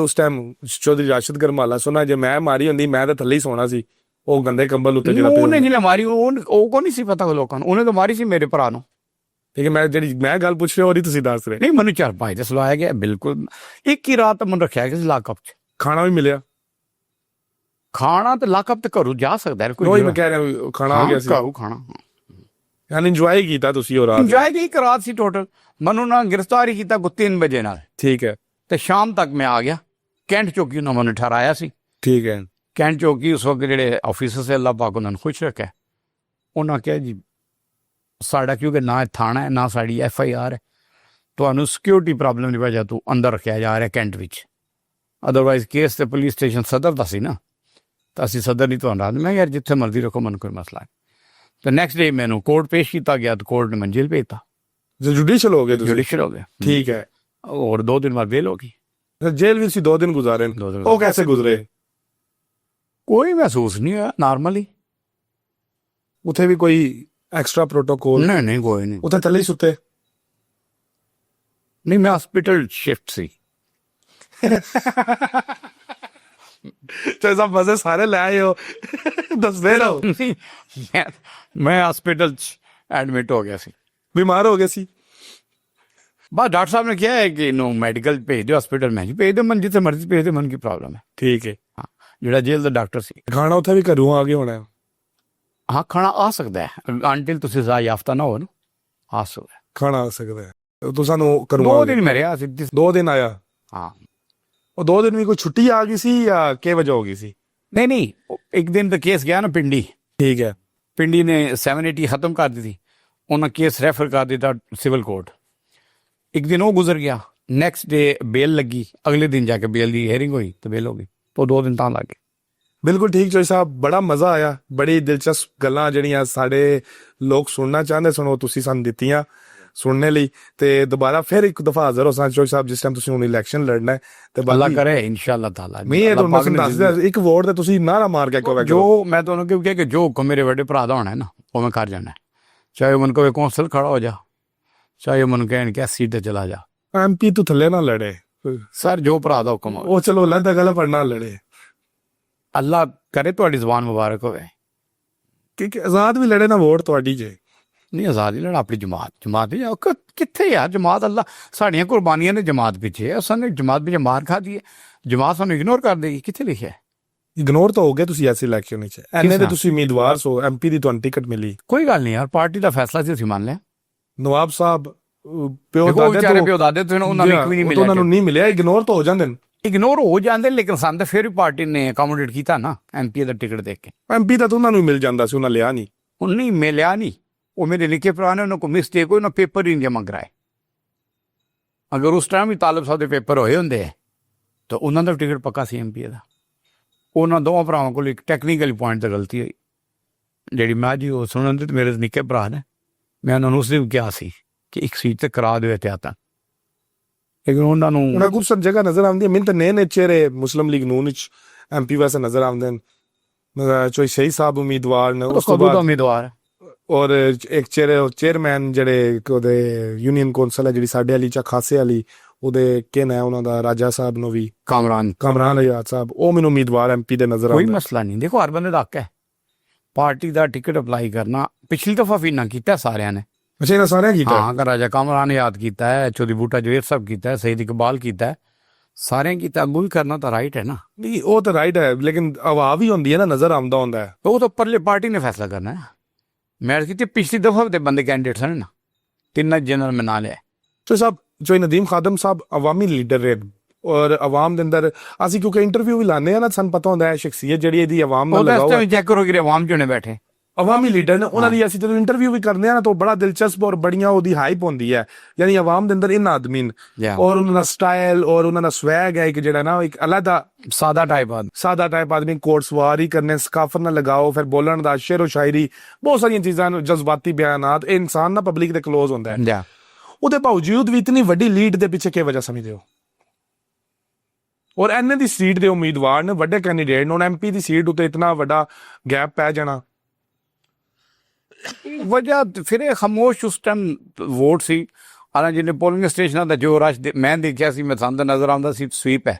ਉਸ ਟਾਈਮ ਚੌਧਰੀ ਰਾਸ਼ਦ ਗਰਮਾਲਾ ਸੁਣਾ, ਜੇ ਮੈਂ ਮਾਰੀ ਹੁੰਦੀ ਮੈਂ ਤਾਂ ਥੱਲੇ ਹੀ ਸੋਣਾ ਸੀ ਉਹ ਗੰਦੇ ਕੰਬਲ ਉੱਤੇ ਜਿਹੜਾ ਪਿਆ ਉਹਨੇ ਜਿਲੇ ਮਾਰੀ ਉਹ ਕੋ ਨਹੀਂ ਸੀ ਪਤਾ ਲੋਕਾਂ ਨੂੰ, ਉਹਨੇ ਤਾਂ ਮਾਰੀ ਸੀ ਮੇਰੇ ਭਰਾ ਨੂੰ। ਠੀਕ ਹੈ। ਮੈਂ ਜਿਹੜੀ ਮੈਂ ਗੱਲ ਪੁੱਛ ਰਿਹਾ ਉਹਦੀ ਤੁਸੀਂ ਦੱਸ ਰਹੇ। ਨਹੀਂ ਮੈਨੂੰ ਚਾਰਪਾਈ ਤੇ ਸਲਾਇਆ ਗਿਆ ਬਿਲਕੁਲ, ਇੱਕ ਹੀ ਰਾਤ ਮੈਨੂੰ ਰੱਖਿਆ ਗਿਆ ਸੀ ਲਾਕਅਪ 'ਚ। ਖਾਣਾ ਵੀ ਮਿਲਿਆ? ਖਾਣਾ ਤੇ ਲਾਕਅਪ ਤੇ ਘਰੋਂ ਜਾ ਸਕਦਾ ਹੈ ਉਹੀ ਮੈਂ ਕਹਿ ਰਿਹਾ ਵੀ ਖਾਣਾ ਆ ਗਿਆ ਸੀ? ਘਰੋਂ ਖਾਣਾ ਯਾਨੀ ਇੰਜੋਏ ਕੀਤਾ ਤੁਸੀਂ ਉਹ ਰਾਤ? ਇੰਜੋਏ ਦੀ ਇੱਕ ਰਾਤ ਸੀ ਟੋਟਲ। ਮੈਨੂੰ ਨਾ ਗ੍ਰਿਫਤਾਰੀ ਕੀਤਾ 3 ਵਜੇ ਨਾਲ, ਠੀਕ ਹੈ। ਤੇ ਸ਼ਾਮ ਤੱਕ ਮੈਂ ਆ ਗਿਆ ਕੈਂਟ ਚੌਕੀ, ਉਹਨਾਂ ਮੈਨੂੰ ਠਹਿਰਾਇਆ ਸੀ। ਠੀਕ ਹੈ। ਕੈਂਟ ਚੌਕੀ ਉਸ ਵਕਤ ਜਿਹੜੇ ਆਫੀਸਰ ਸੇ ਅੱਲਾਹ ਪਾਕ ਉਹਨਾਂ ਨੂੰ ਖੁਸ਼ ਰੱਖਿਆ, ਉਹਨਾਂ ਕਿਹਾ ਜੀ ਸਾਡਾ ਕਿਉਂਕਿ ਨਾ ਥਾਣਾ ਹੈ ਨਾ ਸਾਡੀ FIR ਹੈ, ਤੁਹਾਨੂੰ ਸਿਕਿਉਰਿਟੀ ਪ੍ਰੋਬਲਮ ਦੀ ਵਜ੍ਹਾ ਤੋਂ ਅੰਦਰ ਰੱਖਿਆ ਜਾ ਰਿਹਾ ਕੈਂਟ ਵਿੱਚ, ਅਦਰਵਾਈਜ਼ ਕੇਸ ਤੇ ਪੁਲਿਸ ਸਟੇਸ਼ਨ ਸਦਰ ਦਾ ਸੀ ਨਾ, ਤਾਂ ਅਸੀਂ ਸਦਰ ਨਹੀਂ ਤੁਹਾਨੂੰ ਰਾਤ। ਮੈਂ ਯਾਰ ਜਿੱਥੇ ਮਰਜ਼ੀ ਰੱਖੋ, ਮੈਨੂੰ ਕੋਈ ਮਸਲਾ ਨਹੀਂ। ਤਾਂ ਨੈਕਸਟ ਡੇ ਮੈਨੂੰ ਕੋਰਟ ਪੇਸ਼ ਕੀਤਾ ਗਿਆ, ਤਾਂ ਕੋਰਟ ਨੇ ਮੰਜ਼ਿਲ ਭੇਜਤਾ। ਜੁਡੀਸ਼ੀਅਲ ਹੋ ਗਏ ਤੁਸੀਂ? ਜੁਡੀਸ਼ੀਅਲ ਹੋ ਗਿਆ। ਠੀਕ ਹੈ। ਔਰ 2 ਦਿਨ ਬਾਅਦ ਬੇਲ ਹੋ ਗਈ। ਜੇਲ੍ਹ ਵਿੱਚ 2 ਦਿਨ ਗੁਜ਼ਾਰੇ? 2 ਦਿਨ ਉਹ ਕੈਸੇ ਗੁਜ਼ਰੇ? ਕੋਈ ਮਹਿਸੂਸ ਨਹੀਂ ਹੋਇਆ, ਨਾਰਮਲੀ। ਉੱਥੇ ਵੀ ਕੋਈ ਐਕਸਟਰਾ ਪ੍ਰੋਟੋਕੋਲ? ਨਹੀਂ ਨਹੀਂ ਕੋਈ ਨਹੀਂ, ਉੱਥੇ ਥੱਲੇ ਹੀ ਸੁੱਤੇ? ਨਹੀਂ ਮੈਂ ਹਸਪੀਟਲ ਸ਼ਿਫਟ ਸੀ। ਤੇ ਸਭ ਮਜ਼ੇ ਸਾਰੇ ਲੈ ਆਏ ਹੋ, ਦੱਸਦੇ ਰਹੋ। ਮੈਂ ਹਸਪੀਟਲ ਚ ਐਡਮਿਟ ਹੋ ਗਿਆ ਸੀ, ਬਿਮਾਰ ਹੋ ਗਏ ਸੀ? ਬਸ ਡਾਕਟਰ ਸਾਹਿਬ ਨੇ ਕਿਹਾ ਹੈ ਕਿ ਇਹਨੂੰ ਮੈਡੀਕਲ ਭੇਜ ਦਿਓ, ਹਸਪੀਟਲ ਮੈਂ ਭੇਜ ਦਿਓ, ਮਨ ਜਿੱਥੇ ਮਰਜ਼ੀ ਭੇਜ ਦਿਓ, ਮਨ ਕੀ ਪ੍ਰੋਬਲਮ ਹੈ। ਠੀਕ ਹੈ। ਹਾਂ ਜਿਹੜਾ ਜੇਲ੍ਹ ਦਾ ਡਾਕਟਰ ਸੀ। ਖਾਣਾ ਉੱਥੇ ਵੀ ਘਰੋਂ ਆ ਕੇ ਹੋਣਾ? ਹਾਂ ਖਾਣਾ ਆ ਸਕਦਾ ਹੈ, ਅੰਟਿਲ ਤੁਸੀਂ ਸਜ਼ਾ ਯਾਫਤਾ ਨਾ ਹੋ ਨਾ, ਆ ਸਕਦਾ ਹੈ ਖਾਣਾ ਆ ਸਕਦਾ ਹੈ। ਤੂੰ ਸਾਨੂੰ 2 ਦਿਨ ਮੈਂ ਰਿਹਾ ਸੀ। 2 ਦਿਨ ਆਇਆ? ਹਾਂ। ਉਹ 2 ਦਿਨ ਵੀ ਕੋਈ ਛੁੱਟੀ ਆ ਗਈ ਸੀ ਜਾਂ ਕੀ ਵਜ੍ਹਾ ਹੋ ਗਈ ਸੀ? ਨਹੀਂ ਨਹੀਂ ਇੱਕ ਦਿਨ ਤਾਂ ਕੇਸ ਗਿਆ ਨਾ ਪਿੰਡੀ। ਠੀਕ ਹੈ। ਪਿੰਡੀ ਨੇ 780 ਖਤਮ ਕਰ ਦਿੱਤੀ, ਉਹਨਾਂ ਕੇਸ ਰੈਫਰ ਕਰ ਦਿੱਤਾ ਸਿਵਲ ਕੋਰਟ। ਇੱਕ ਦਿਨ ਉਹ ਗੁਜ਼ਰ ਗਿਆ, ਨੈਕਸਟ ਡੇ ਬੇਲ ਲੱਗੀ, ਅਗਲੇ ਦਿਨ ਜਾ ਕੇ ਬੇਲ ਦੀ ਹੀਅਰਿੰਗ ਹੋਈ ਤਾਂ ਬੇਲ ਹੋ ਗਈ, ਤਾਂ 2 ਦਿਨ ਤਾਂ ਲੱਗ ਗਏ। ਬਿਲਕੁਲ ਠੀਕ ਚੋਈ ਸਾਹਿਬ, ਬੜਾ ਮਜ਼ਾ ਆਇਆ। ਬੜੀ ਦਿਲਚਸਪ ਗੱਲਾਂ ਜਿਹੜੀਆਂ ਸਾਡੇ ਲੋਕ ਸੁਣਨਾ ਚਾਹੁੰਦੇ ਸਨ ਉਹ ਤੁਸੀਂ ਸਾਨੂੰ ਦਿੱਤੀਆਂ ਸੁਣਨੇ ਲਈ। ਤੇ ਦੁਬਾਰਾ ਫਿਰ ਇੱਕ ਦਫਾ ਹਾਜ਼ਰ ਹੋ ਸਾਂ ਚੋਈ ਸਾਹਿਬ ਜਿਸ ਟਾਈਮ ਤੁਸੀਂ ਹੁਣ ਇਲੈਕਸ਼ਨ ਲੜਨਾ ਹੈ ਤੇ ਅੱਲਾ ਕਰੇ ਇਨਸ਼ਾਅੱਲਾ ਤਾਲਾ। ਮੈਂ ਇਹ ਤੁਹਾਨੂੰ ਦੱਸ ਦਿਆਂ, ਇੱਕ ਵੋਟ ਤੇ ਤੁਸੀਂ ਨਾਰਾ ਮਾਰ ਕੇ ਕਹੋ ਜੋ ਮੈਂ ਤੁਹਾਨੂੰ ਕਿਉਂ ਕਿਹਾ ਕਿ ਜੋ ਹੁਕਮ ਮੇਰੇ ਵੱਡੇ ਭਰਾ ਦਾ ਹੋਣਾ ਹੈ ਨਾ ਉਹ ਮੈਂ ਕਰ ਜਾਣਾ, ਚਾਹੇ ਮਨ ਕੋ ਕੌਂਸਲ ਖੜਾ ਹੋ ਜਾ, ਚਾਹੇ ਮਨ ਕਹਿਣ ਕਿ ਸੀਟ ਤੇ ਚਲਾ ਜਾ। MP ਤੋਂ ਥੱਲੇ ਨਾ ਲੜੇ ਸਰ, ਜੋ ਭਰਾ ਦਾ ਹੁਕਮ ਹੋਵੇ। ਉਹ ਚਲੋ ਅੱਲਾ ਦਾ ਗੱਲ ਪੜਨਾ ਲੜੇ। ਅੱਲਾ ਕਰੇ ਤੁਹਾਡੀ ਜ਼ੁਬਾਨ ਮੁਬਾਰਕ ਹੋਵੇ। ਕਿ ਆਜ਼ਾਦ ਵੀ ਲੜੇ ਨਾ, ਵੋਟ ਤੁਹਾਡੀ ਜੇ। ਨਹੀਂ ਆਜ਼ਾਦੀ ਲੜ ਆਪਣੀ ਜਮਾਤ ਨਹੀਂ ਕਿੱਥੇ ਯਾਰ ਜਮਾਤ ਅੱਲਾ ਸਾਡੀਆਂ ਕੁਰਬਾਨੀਆਂ ਨੇ ਜਮਾਤ ਪਿੱਛੇ ਅਸਾਂ ਜਮਾਤ ਪਿੱਛੇ ਮਾਰ ਖਾਦੀ ਹੈ ਜਮਾਤ ਸਾਨੂੰ ਇਗਨੋਰ ਕਰ ਦੇਗੀ ਕਿੱਥੇ ਲਿਖਿਆ ਇਗਨੋਰ ਤਾਂ ਹੋ ਗਿਆ ਤੁਸੀਂ ਐਸੇ ਇਲੈਕਸ਼ਨ ਵਿੱਚ ਐਨੇ ਦੇ ਤੁਸੀਂ ਉਮੀਦਵਾਰ ਸੋ ਐਮਪੀ ਦੀ ਤੁਹਾਨੂੰ ਟਿਕਟ ਮਿਲੀ ਕੋਈ ਗੱਲ ਨਹੀਂ ਯਾਰ ਪਾਰਟੀ ਦਾ ਫੈਸਲਾ ਸੀ ਅਸੀਂ ਮੰਨ ਲਿਆ ਨਵਾਬ ਸਾਹਿਬ ਪਿਓ ਦੇਖੋ ਵਿਚਾਰੇ ਦਾਦੇ ਪਿਓ ਦਾਦੇ ਤੋਂ ਉਹਨਾਂ ਨੂੰ ਇੱਕ ਵੀ ਨਹੀਂ ਮਿਲਿਆ ਉਹਨਾਂ ਨੂੰ ਨਹੀਂ ਮਿਲਿਆ ਇਗਨੋਰ ਤਾਂ ਹੋ ਜਾਂਦੇ ਨੇ ਇਗਨੋਰ ਹੋ ਜਾਂਦੇ ਲੇਕਿਨ ਸਾਨੂੰ ਫਿਰ ਵੀ ਪਾਰਟੀ ਨੇ ਅਕੋਮੋਡੇਟ ਕੀਤਾ ਨਾ ਐਮਪੀ ਦਾ ਟਿਕਟ ਦੇ ਕੇ ਐਮਪੀ ਤਾਂ ਉਹਨਾਂ ਨੂੰ ਮਿਲ ਜਾਂਦਾ ਸੀ ਉਹਨਾਂ ਲਿਆ ਨਹੀਂ ਉਹ ਨਹੀਂ ਮਿਲਿਆ ਨਹੀਂ ਉਹ ਮੇਰੇ ਨਿੱਕੇ ਭਰਾ ਨੇ ਉਹਨਾਂ ਕੋ ਮਿਸਟੇਕ ਹੋਈ ਉਹਨਾਂ ਪੇਪਰ ਹੀ ਨਹੀਂ ਜਮ੍ਹਾਂ ਕਰਾਏ ਅਗਰ ਉਸ ਟਾਈਮ ਵੀ ਤਾਲਿਬ ਸਾਹਿਬ ਦੇ ਪੇਪਰ ਹੋਏ ਹੁੰਦੇ ਤਾਂ ਉਹਨਾਂ ਦਾ ਟਿਕਟ ਪੱਕਾ ਸੀ ਐਮਪੀ ਦਾ ਉਹਨਾਂ ਦੋਵਾਂ ਭਰਾਵਾਂ ਕੋਲ ਇੱਕ ਟੈਕਨੀਕਲ ਪੁਆਇੰਟ ਤੇ ਗਲਤੀ ਹੋਈ ਜਿਹੜੀ ਮੈਂ ਜੀ ਉਹ ਸੁਣਨ ਦੇ ਮੇਰੇ ਨਿੱਕੇ ਭਰਾ ਨੇ ਮੈਂ ਉਹਨਾਂ ਨੂੰ ਉਸ ਦਿਨ ਕਿਹਾ ਸੀ ਕਿ ਇੱਕ ਸੀਟ ਤੇ ਕਰਾ ਦਿਓ ਇਤਿਹਾਤਾਂ ਲੇਕਿਨ ਉਹਨਾਂ ਨੂੰ ਕੁਝ ਸਭ ਜਗ੍ਹਾ ਨਜ਼ਰ ਆਉਂਦੀ ਹੈ ਮੈਨੂੰ ਤਾਂ ਨਏ ਚਿਹਰੇ ਮੁਸਲਿਮ ਲੀਗ ਨੂਨ ਵਿੱਚ ਐਮਪੀ ਵਾਸਤੇ ਨਜ਼ਰ ਆਉਂਦੇ ਨੇ ਚੋਈ ਸਹੀ ਸਾਹਿਬ ਉਮੀਦਵਾਰ ਨੇ ਉਸ ਤੋਂ ਬਾਅਦ ਉਮੀਦਵਾਰ ਔਰ ਇੱਕ ਚੇਅਰਮੈਨ ਜਿਹੜੇ ਉਹਦੇ ਯੂਨੀਅਨ ਕੌਂਸਲ ਹੈ ਜਿਹੜੀ ਸਾਡੇ ਵਾਲੀ ਚਾ ਖਾਸੇ ਵਾਲੀ ਉਹਦੇ ਕਿਨ ਹੈ ਉਹਨਾਂ ਦਾ ਰਾਜਾ ਸਾਹਿਬ ਨੂੰ ਵੀ ਕਾਮਰਾਨ ਅਯਾਦ ਸਾਹਿਬ ਉਹ ਮੈਨੂੰ ਉਮੀਦਵਾਰ ਐਮਪੀ ਦੇ ਨਜ਼ਰ ਕੋਈ ਮਸਲਾ ਨਹੀਂ ਦੇਖੋ ਹਰ ਬੰਦੇ ਦਾ ਹੱਕ ਹੈ ਪਾਰਟੀ ਦਾ ਟਿਕਟ ਅਪਲਾਈ ਕਰਨਾ ਪਿਛਲੀ ਦਫਾ ਵੀ ਨਾ ਕੀਤਾ ਸਾਰਿਆਂ ਨੇ ਅੱਛਾ ਇਹਨਾਂ ਸਾਰਿਆਂ ਕੀਤਾ ਹਾਂ ਰਾਜਾ ਕਾਮਰਾਨ ਯਾਦ ਕੀਤਾ ਹੈ ਚੌਧਰੀ ਬੂਟਾ ਜਵੇਦ ਸਾਹਿਬ ਕੀਤਾ ਹੈ ਸਈਦ ਇਕਬਾਲ ਕੀਤਾ ਹੈ ਸਾਰਿਆਂ ਕੀਤਾ ਅੱਗੋਂ ਵੀ ਕਰਨਾ ਤਾਂ ਰਾਈਟ ਹੈ ਨਾ ਨਹੀਂ ਉਹ ਤਾਂ ਰਾਈਟ ਹੈ ਲੇਕਿਨ ਆਵਾਜ਼ ਵੀ ਹੁੰਦੀ ਹੈ ਨਾ ਨਜ਼ਰ ਆਉਂਦਾ ਹੁੰਦਾ ਹੈ ਉਹ ਤਾਂ ਪਰਲੇ ਪਾਰਟੀ ਨੇ ਫੈਸਲਾ ਕਰਨਾ ਹੈ ਮੈਂ ਕੀਤੀ ਪਿਛਲੀ ਦਫਾ ਦੇ ਬੰਦੇ ਕੈਂਡੀਡੇਟ ਸਨ ਨਾ ਤਿੰਨ ਜਨਰਲ ਮੈਂ ਨਾਲ ਲਿਆ ਸੋ ਸਾਹਿਬ ਜੋ ਨਦੀਮ ਖਾਦਮ ਸਾਹਿਬ ਅਵਾਮੀ ਲੀਡਰ ਰਹੇ ਔਰ ਆਵਾਮ ਦੇ ਅੰਦਰ ਅਸੀਂ ਕਿਉਂਕਿ ਇੰਟਰਵਿਊ ਵੀ ਲਾਉਂਦੇ ਆ ਨਾ ਸਾਨੂੰ ਪਤਾ ਹੁੰਦਾ ਹੈ ਸ਼ਖਸੀਅਤ ਜਿਹੜੀ ਇਹਦੀ ਆਵਾਮ ਨਾਲ ਲਗਾਓ ਉਹ ਚੈੱਕ ਕਰੋ ਕਿ ਆਵਾਮ ਜੋ ਨੇ ਬੈਠੇ ਅਵਾਮੀ ਲੀਡਰ ਨੇ ਉਹਨਾਂ ਦੀ ਅਸੀਂ ਜਦੋਂ ਇੰਟਰਵਿਊ ਵੀ ਕਰਦੇ ਆ ਨਾ ਤਾਂ ਬੜਾ ਦਿਲਚਸਪ ਔਰ ਬੜੀਆਂ ਉਹਦੀ ਹਾਈਪ ਹੁੰਦੀ ਹੈ ਯਾਨੀ ਆਵਾਮ ਦੇ ਅੰਦਰ ਇਹਨਾਂ ਆਦਮੀ ਔਰ ਉਹਨਾਂ ਦਾ ਸਟਾਈਲ ਔਰ ਉਹਨਾਂ ਦਾ ਸਵੈਗ ਹੈ ਇੱਕ ਜਿਹੜਾ ਨਾ ਇੱਕ ਅਲੱਗਾ ਸਾਦਾ ਟਾਈਪ ਆਦਮੀ ਕੋਟ ਸਵਾਰੀ ਕਰਨੇ ਸਕਾਫਰ ਨਾਲ ਲਗਾਓ ਫਿਰ ਬੋਲਣ ਦਾ ਸ਼ੇਰੋ ਸ਼ਾਇਰੀ ਬਹੁਤ ਸਾਰੀਆਂ ਚੀਜ਼ਾਂ ਜਜ਼ਬਾਤੀ ਬਿਆਨਾਤ ਇਹ ਇਨਸਾਨ ਨਾ ਪਬਲਿਕ ਦੇ ਕਲੋਜ਼ ਹੁੰਦਾ ਹੈ ਉਹਦੇ ਬਾਵਜੂਦ ਵੀ ਇਤਨੀ ਵੱਡੀ ਲੀਡ ਦੇ ਪਿੱਛੇ ਕੀ ਵਜ੍ਹਾ ਸਮਝਦੇ ਹੋ ਔਰ ਐਨੇ ਦੀ ਸੀਟ ਦੇ ਉਮੀਦਵਾਰ ਨੇ ਵੱਡੇ ਕੈਂਡੀਡੇਟ ਨੇ ਐਮਪੀ ਦੀ ਸੀਟ ਉੱਤੇ ਇਤਨਾ ਵੱਡਾ ਗੈਪ ਪੈ ਜਾਣਾ ਵਜ੍ਹਾ ਫਿਰ ਇਹ ਖਾਮੋਸ਼ ਉਸ ਟਾਈਮ ਵੋਟ ਸੀ ਹਾਲਾਂ ਜਿਹਨੇ ਪੋਲਿੰਗ ਸਟੇਸ਼ਨਾਂ ਦਾ ਜੋ ਰਸ਼ ਮੈਂ ਦੇਖਿਆ ਸੀ ਮੈਂ ਸਾਨੂੰ ਨਜ਼ਰ ਆਉਂਦਾ ਸੀ ਸਵੀਪ ਹੈ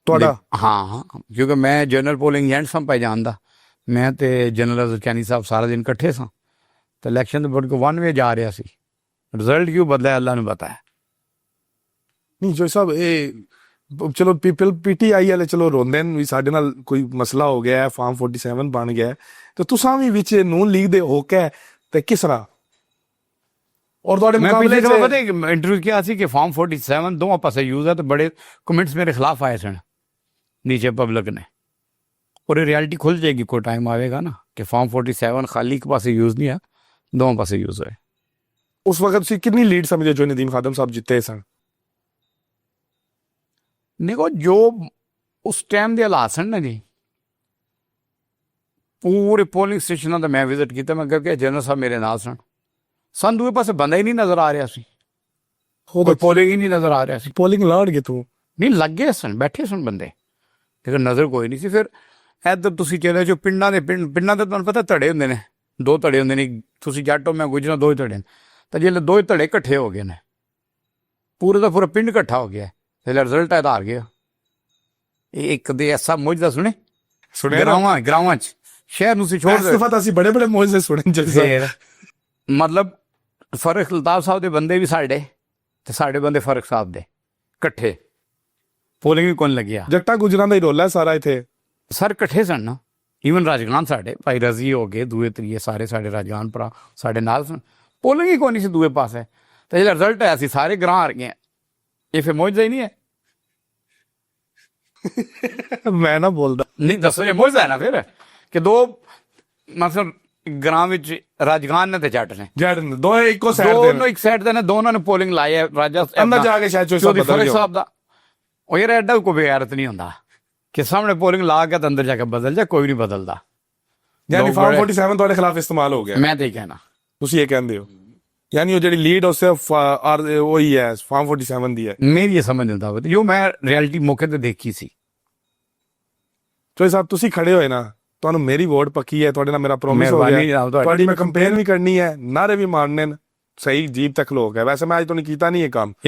ਤੁਹਾਡਾ ਹਾਂ ਕਿਉਂਕਿ ਮੈਂ ਜਨਰਲ ਪੋਲਿੰਗ ਏਜੰਟ ਸਾਂ ਪਹਿਚਾਣਦਾ ਮੈਂ ਤੇ ਜਨਰਲ ਚੈਨੀ ਸਾਹਿਬ ਸਾਰਾ ਦਿਨ ਇਕੱਠੇ ਸਾਂ ਤੇ ਇਲੈਕਸ਼ਨ ਦੇ ਵੋਟ ਕੋ 1 ਵੇ ਜਾ ਰਿਹਾ ਸੀ ਰਿਜ਼ਲਟ ਕਿਉਂ ਬਦਲਿਆ ਅੱਲਾ ਨੂੰ ਪਤਾ ਹੈ ਨਹੀਂ ਜੋ ਸਾਹਿਬ ਇਹ ਚਲੋ ਪੀਟੀਆਈ ਵਾਲੇ ਚਲੋ ਰੋਂਦੇ ਨੇ ਵੀ ਸਾਡੇ ਨਾਲ ਕੋਈ ਮਸਲਾ ਹੋ ਗਿਆ ਫਾਰਮ 47 ਬਣ ਗਿਆ ਤੇ ਤੁਸੀਂ ਵੀ ਵਿੱਚ ਨੂਨ ਲੀਗ ਦੇ ਹੋ ਕੇ ਤੇ ਕਿਸ ਤਰ੍ਹਾਂ ਔਰ ਤੁਹਾਡੇ ਮੁਕਾਬਲੇ ਚ ਪਤਾ ਇੰਟਰਵਿਊ ਕਿਹਾ ਸੀ ਕਿ ਫਾਰਮ 47 ਦੋਵਾਂ ਪਾਸੇ ਯੂਜ਼ ਹੈ ਤੇ ਬੜੇ ਕਮੈਂਟਸ ਮੇਰੇ ਖਿਲਾਫ ਆਏ ਸਨ ਨੀਚੇ ਪਬਲਿਕ ਨੇ ਔਰ ਇਹ ਰਿਐਲਿਟੀ ਖੁੱਲ ਜਾਏਗੀ ਕੋਈ ਟਾਈਮ ਆਵੇਗਾ ਨਾ ਕਿ ਫਾਰਮ 47 ਖਾਲੀ ਇੱਕ ਪਾਸੇ ਯੂਜ਼ ਨਹੀਂ ਹੈ ਦੋਵਾਂ ਪਾਸੇ ਯੂਜ਼ ਹੋਏ ਉਸ ਵਕਤ ਤੁਸੀਂ ਕਿੰਨੀ ਲੀਡ ਸਮਝਦੇ ਜੋ ਨਦੀਮ ਖਾਦਮ ਸਾਹਿਬ ਜਿੱਤੇ ਸਨ ਦੇਖੋ ਜੋ ਉਸ ਟਾਈਮ ਦੇ ਹਾਲਾਤ ਸਨ ਨਾ ਜੀ ਪੂਰੇ ਪੋਲਿੰਗ ਸਟੇਸ਼ਨਾਂ ਦਾ ਮੈਂ ਵਿਜ਼ਿਟ ਕੀਤਾ ਮੈਂ ਕਰਕੇ ਜਨਰਲ ਸਾਹਿਬ ਮੇਰੇ ਨਾਲ ਸਨ ਦੂਏ ਪਾਸੇ ਬੰਦਾ ਹੀ ਨਹੀਂ ਨਜ਼ਰ ਆ ਰਿਹਾ ਸੀ ਕੋਈ ਪੋਲਿੰਗ ਹੀ ਨਹੀਂ ਨਜ਼ਰ ਆ ਰਿਹਾ ਸੀ ਪੋਲਿੰਗ ਲੜ ਗਏ ਤੂੰ ਨਹੀਂ ਲੱਗੇ ਸਨ ਬੈਠੇ ਸਨ ਬੰਦੇ ਲੇਕਿਨ ਨਜ਼ਰ ਕੋਈ ਨਹੀਂ ਸੀ ਫਿਰ ਇੱਧਰ ਤੁਸੀਂ ਚਲੇ ਜੋ ਪਿੰਡਾਂ ਦੇ ਤੁਹਾਨੂੰ ਪਤਾ ਧੜੇ ਹੁੰਦੇ ਨੇ 2 ਧੜੇ ਹੁੰਦੇ ਨੇ ਤੁਸੀਂ ਜੱਟ ਹੋ ਮੈਂ ਗੁਜਰਾਂ 2 ਧੜੇ ਨੇ ਤਾਂ ਜਿਹੜੇ 2 ਧੜੇ ਇਕੱਠੇ ਹੋ ਗਏ ਨੇ ਪੂਰੇ ਦਾ ਪੂਰਾ ਪਿੰਡ ਇਕੱਠਾ ਹੋ ਗਿਆ ਤੇ ਰਿਜ਼ਲਟ ਹੈ ਹਾਰ ਗਿਆ ਇਹ ਇੱਕ ਦੇ ਐਸਾ ਮੌਜਦਾ ਸੁਣੇ ਗਰਾਵਾਂ ਚ ਸ਼ਹਿਰ ਨੂੰ ਸੀ ਛੋੜ ਦੇ ਦਫਾ ਅਸੀਂ ਬੜੇ ਮੌਜਦੇ ਸੁਣੇ ਜੈਸੇ ਮਤਲਬ ਫਰਕ ਲਤਾਫ ਸਾਹਿਬ ਦੇ ਬੰਦੇ ਵੀ ਸਾਡੇ ਤੇ ਸਾਡੇ ਬੰਦੇ ਫਰਕ ਸਾਹਿਬ ਦੇ ਇਕੱਠੇ ਪੋਲਿੰਗ ਵੀ ਕੋਣ ਲੱਗਿਆ ਜੱਟਾਂ ਗੁਜਰਾਂ ਦਾ ਹੀ ਰੋਲਾ ਸਾਰਾ ਇੱਥੇ ਸਰ ਇਕੱਠੇ ਸਨ ਨਾ ਈਵਨ ਰਾਜਗਾਨ ਸਾਡੇ ਭਾਈ ਰਜ਼ੀ ਹੋ ਗਏ ਦੂਏ ਤਰੀਏ ਸਾਰੇ ਸਾਡੇ ਰਾਜਗਾਨ ਭਰਾ ਸਾਡੇ ਨਾਲ ਸਨ ਪੋਲਿੰਗ ਹੀ ਕੋਈ ਨਹੀਂ ਸੀ ਦੂਏ ਪਾਸੇ ਤੇ ਜਿਹੜਾ ਰਿਜ਼ਲਟ ਆਇਆ ਸੀ ਸਾਰੇ ਗਰਾਂ ਹਾਰ ਗਏ ਇਹ ਫਿਰ ਮੌਜਦਾ ਹੀ ਨਹੀਂ ਹੈ ਮੈਂ ਨਾ ਬੋਲਦਾ ਨਹੀਂ ਦੱਸੋ ਇਹ ਮੌਜਦਾ ਹੈ ਨਾ ਫਿਰ ਕਿ 2 ਮਤਲਬ ਗ੍ਰਾਮ ਵਿੱਚ ਰਾਜਗਾਨ ਨੇ ਤੇ ਜੱਟ ਨੇ ਦੋਨੋਂ ਇੱਕੋ ਸਾਈਡ ਦੇ ਦੋਨੋਂ ਇੱਕ ਸਾਈਡ ਦੇ ਨੇ ਦੋਨਾਂ ਨੇ ਪੋਲਿੰਗ ਲਾਈ ਹੈ ਰਾਜਾ ਅੰਦਰ ਜਾ ਕੇ ਸ਼ਾਇਦ ਚੌਧਰੀ ਫਰਕ ਸਾਹਿਬ ਦਾ ਉਹ ਯਾਰ ਐਡਾ ਕੋਈ ਬੇਗੈਰਤ ਨਹੀਂ ਹੁੰਦਾ ਕਿ ਸਾਹਮਣੇ ਪੋਲਿੰਗ ਲਾ ਕੇ ਅੰਦਰ ਜਾ ਕੇ ਬਦਲ ਜਾ ਕੋਈ ਨਹੀਂ ਬਦਲਦਾ ਯਾਨੀ ਫਾਰਮ 47 ਤੁਹਾਡੇ ਖਿਲਾਫ ਇਸਤੇਮਾਲ ਹੋ ਗਿਆ ਮੈਂ ਤੇ ਕਹਿਣਾ ਤੁਸੀਂ ਇਹ ਕਹਿੰਦੇ ਹੋ ਯਾਨੀ ਉਹ ਜਿਹੜੀ ਲੀਡ ਉਹ ਸਿਰਫ ਉਹੀ ਹੈ ਫਾਰਮ 47 ਦੀ ਹੈ ਮੇਰੀ ਇਹ ਸਮਝ ਨਹੀਂ ਆਉਂਦਾ ਜੋ ਮੈਂ ਰਿਐਲਿਟੀ ਮੌਕੇ ਤੇ ਦੇਖੀ ਸੀ ਚੋਈ ਸਾਹਿਬ ਤੁਸੀਂ ਖੜੇ ਹੋਏ ਨਾ ਤੁਹਾਨੂੰ ਮੇਰੀ ਵੋਟ ਪੱਕੀ ਹੈ ਤੁਹਾਡੇ ਨਾਲ ਮੇਰਾ ਪ੍ਰੋਮਿਸ ਹੋ ਗਿਆ ਤੁਹਾਡੀ ਮੈਂ ਕੰਪੇਨ ਵੀ ਕਰਨੀ ਹੈ ਨਾਰੇ ਵੀ ਮਾਰਨੇ ਨੇ ਸਹੀ ਜੀਭ ਤੱਕ ਖਲੋ ਗਿਆ। ਵੈਸੇ ਮੈਂ ਅੱਜ ਤੋਂ ਨਹੀਂ ਕੀਤਾ ਨਹੀਂ ਇਹ ਕੰਮ,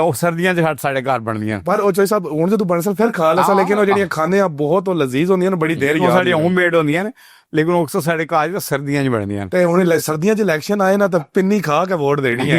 ਉਹ ਸਰਦੀਆਂ 'ਚ ਸਾਡੇ ਘਰ ਬਣਦੀਆਂ, ਪਰ ਉਹ ਚੋਈ ਸਾਹਿਬ ਹੁਣ ਜੇ ਤੂੰ ਬਣ ਫਿਰ ਖਾ ਲੈਸਾ, ਲੇਕਿਨ ਉਹ ਜਿਹੜੀਆਂ ਖਾਂਦੇ ਆ ਬਹੁਤ ਉਹ ਲਜ਼ੀਜ਼ ਹੁੰਦੀਆਂ ਨੇ, ਬੜੀ ਦੇਰ ਉਹ ਯਾਦ ਸਾਡੀਆਂ ਹੋਮਮੇਡ ਹੁੰਦੀਆਂ ਨੇ, ਲੇਕਿਨ ਉਹ ਅਕਸਰ ਸਾਡੇ ਘਰ 'ਚ ਸਰਦੀਆਂ 'ਚ ਬਣਦੀਆਂ ਤੇ ਹੁਣ ਸਰਦੀਆਂ 'ਚ ਇਲੈਕਸ਼ਨ ਆਏ ਨਾ ਤਾਂ ਪਿੰਨੀ ਖਾ ਕੇ ਵੋਟ ਦੇਣੀ ਹੈ।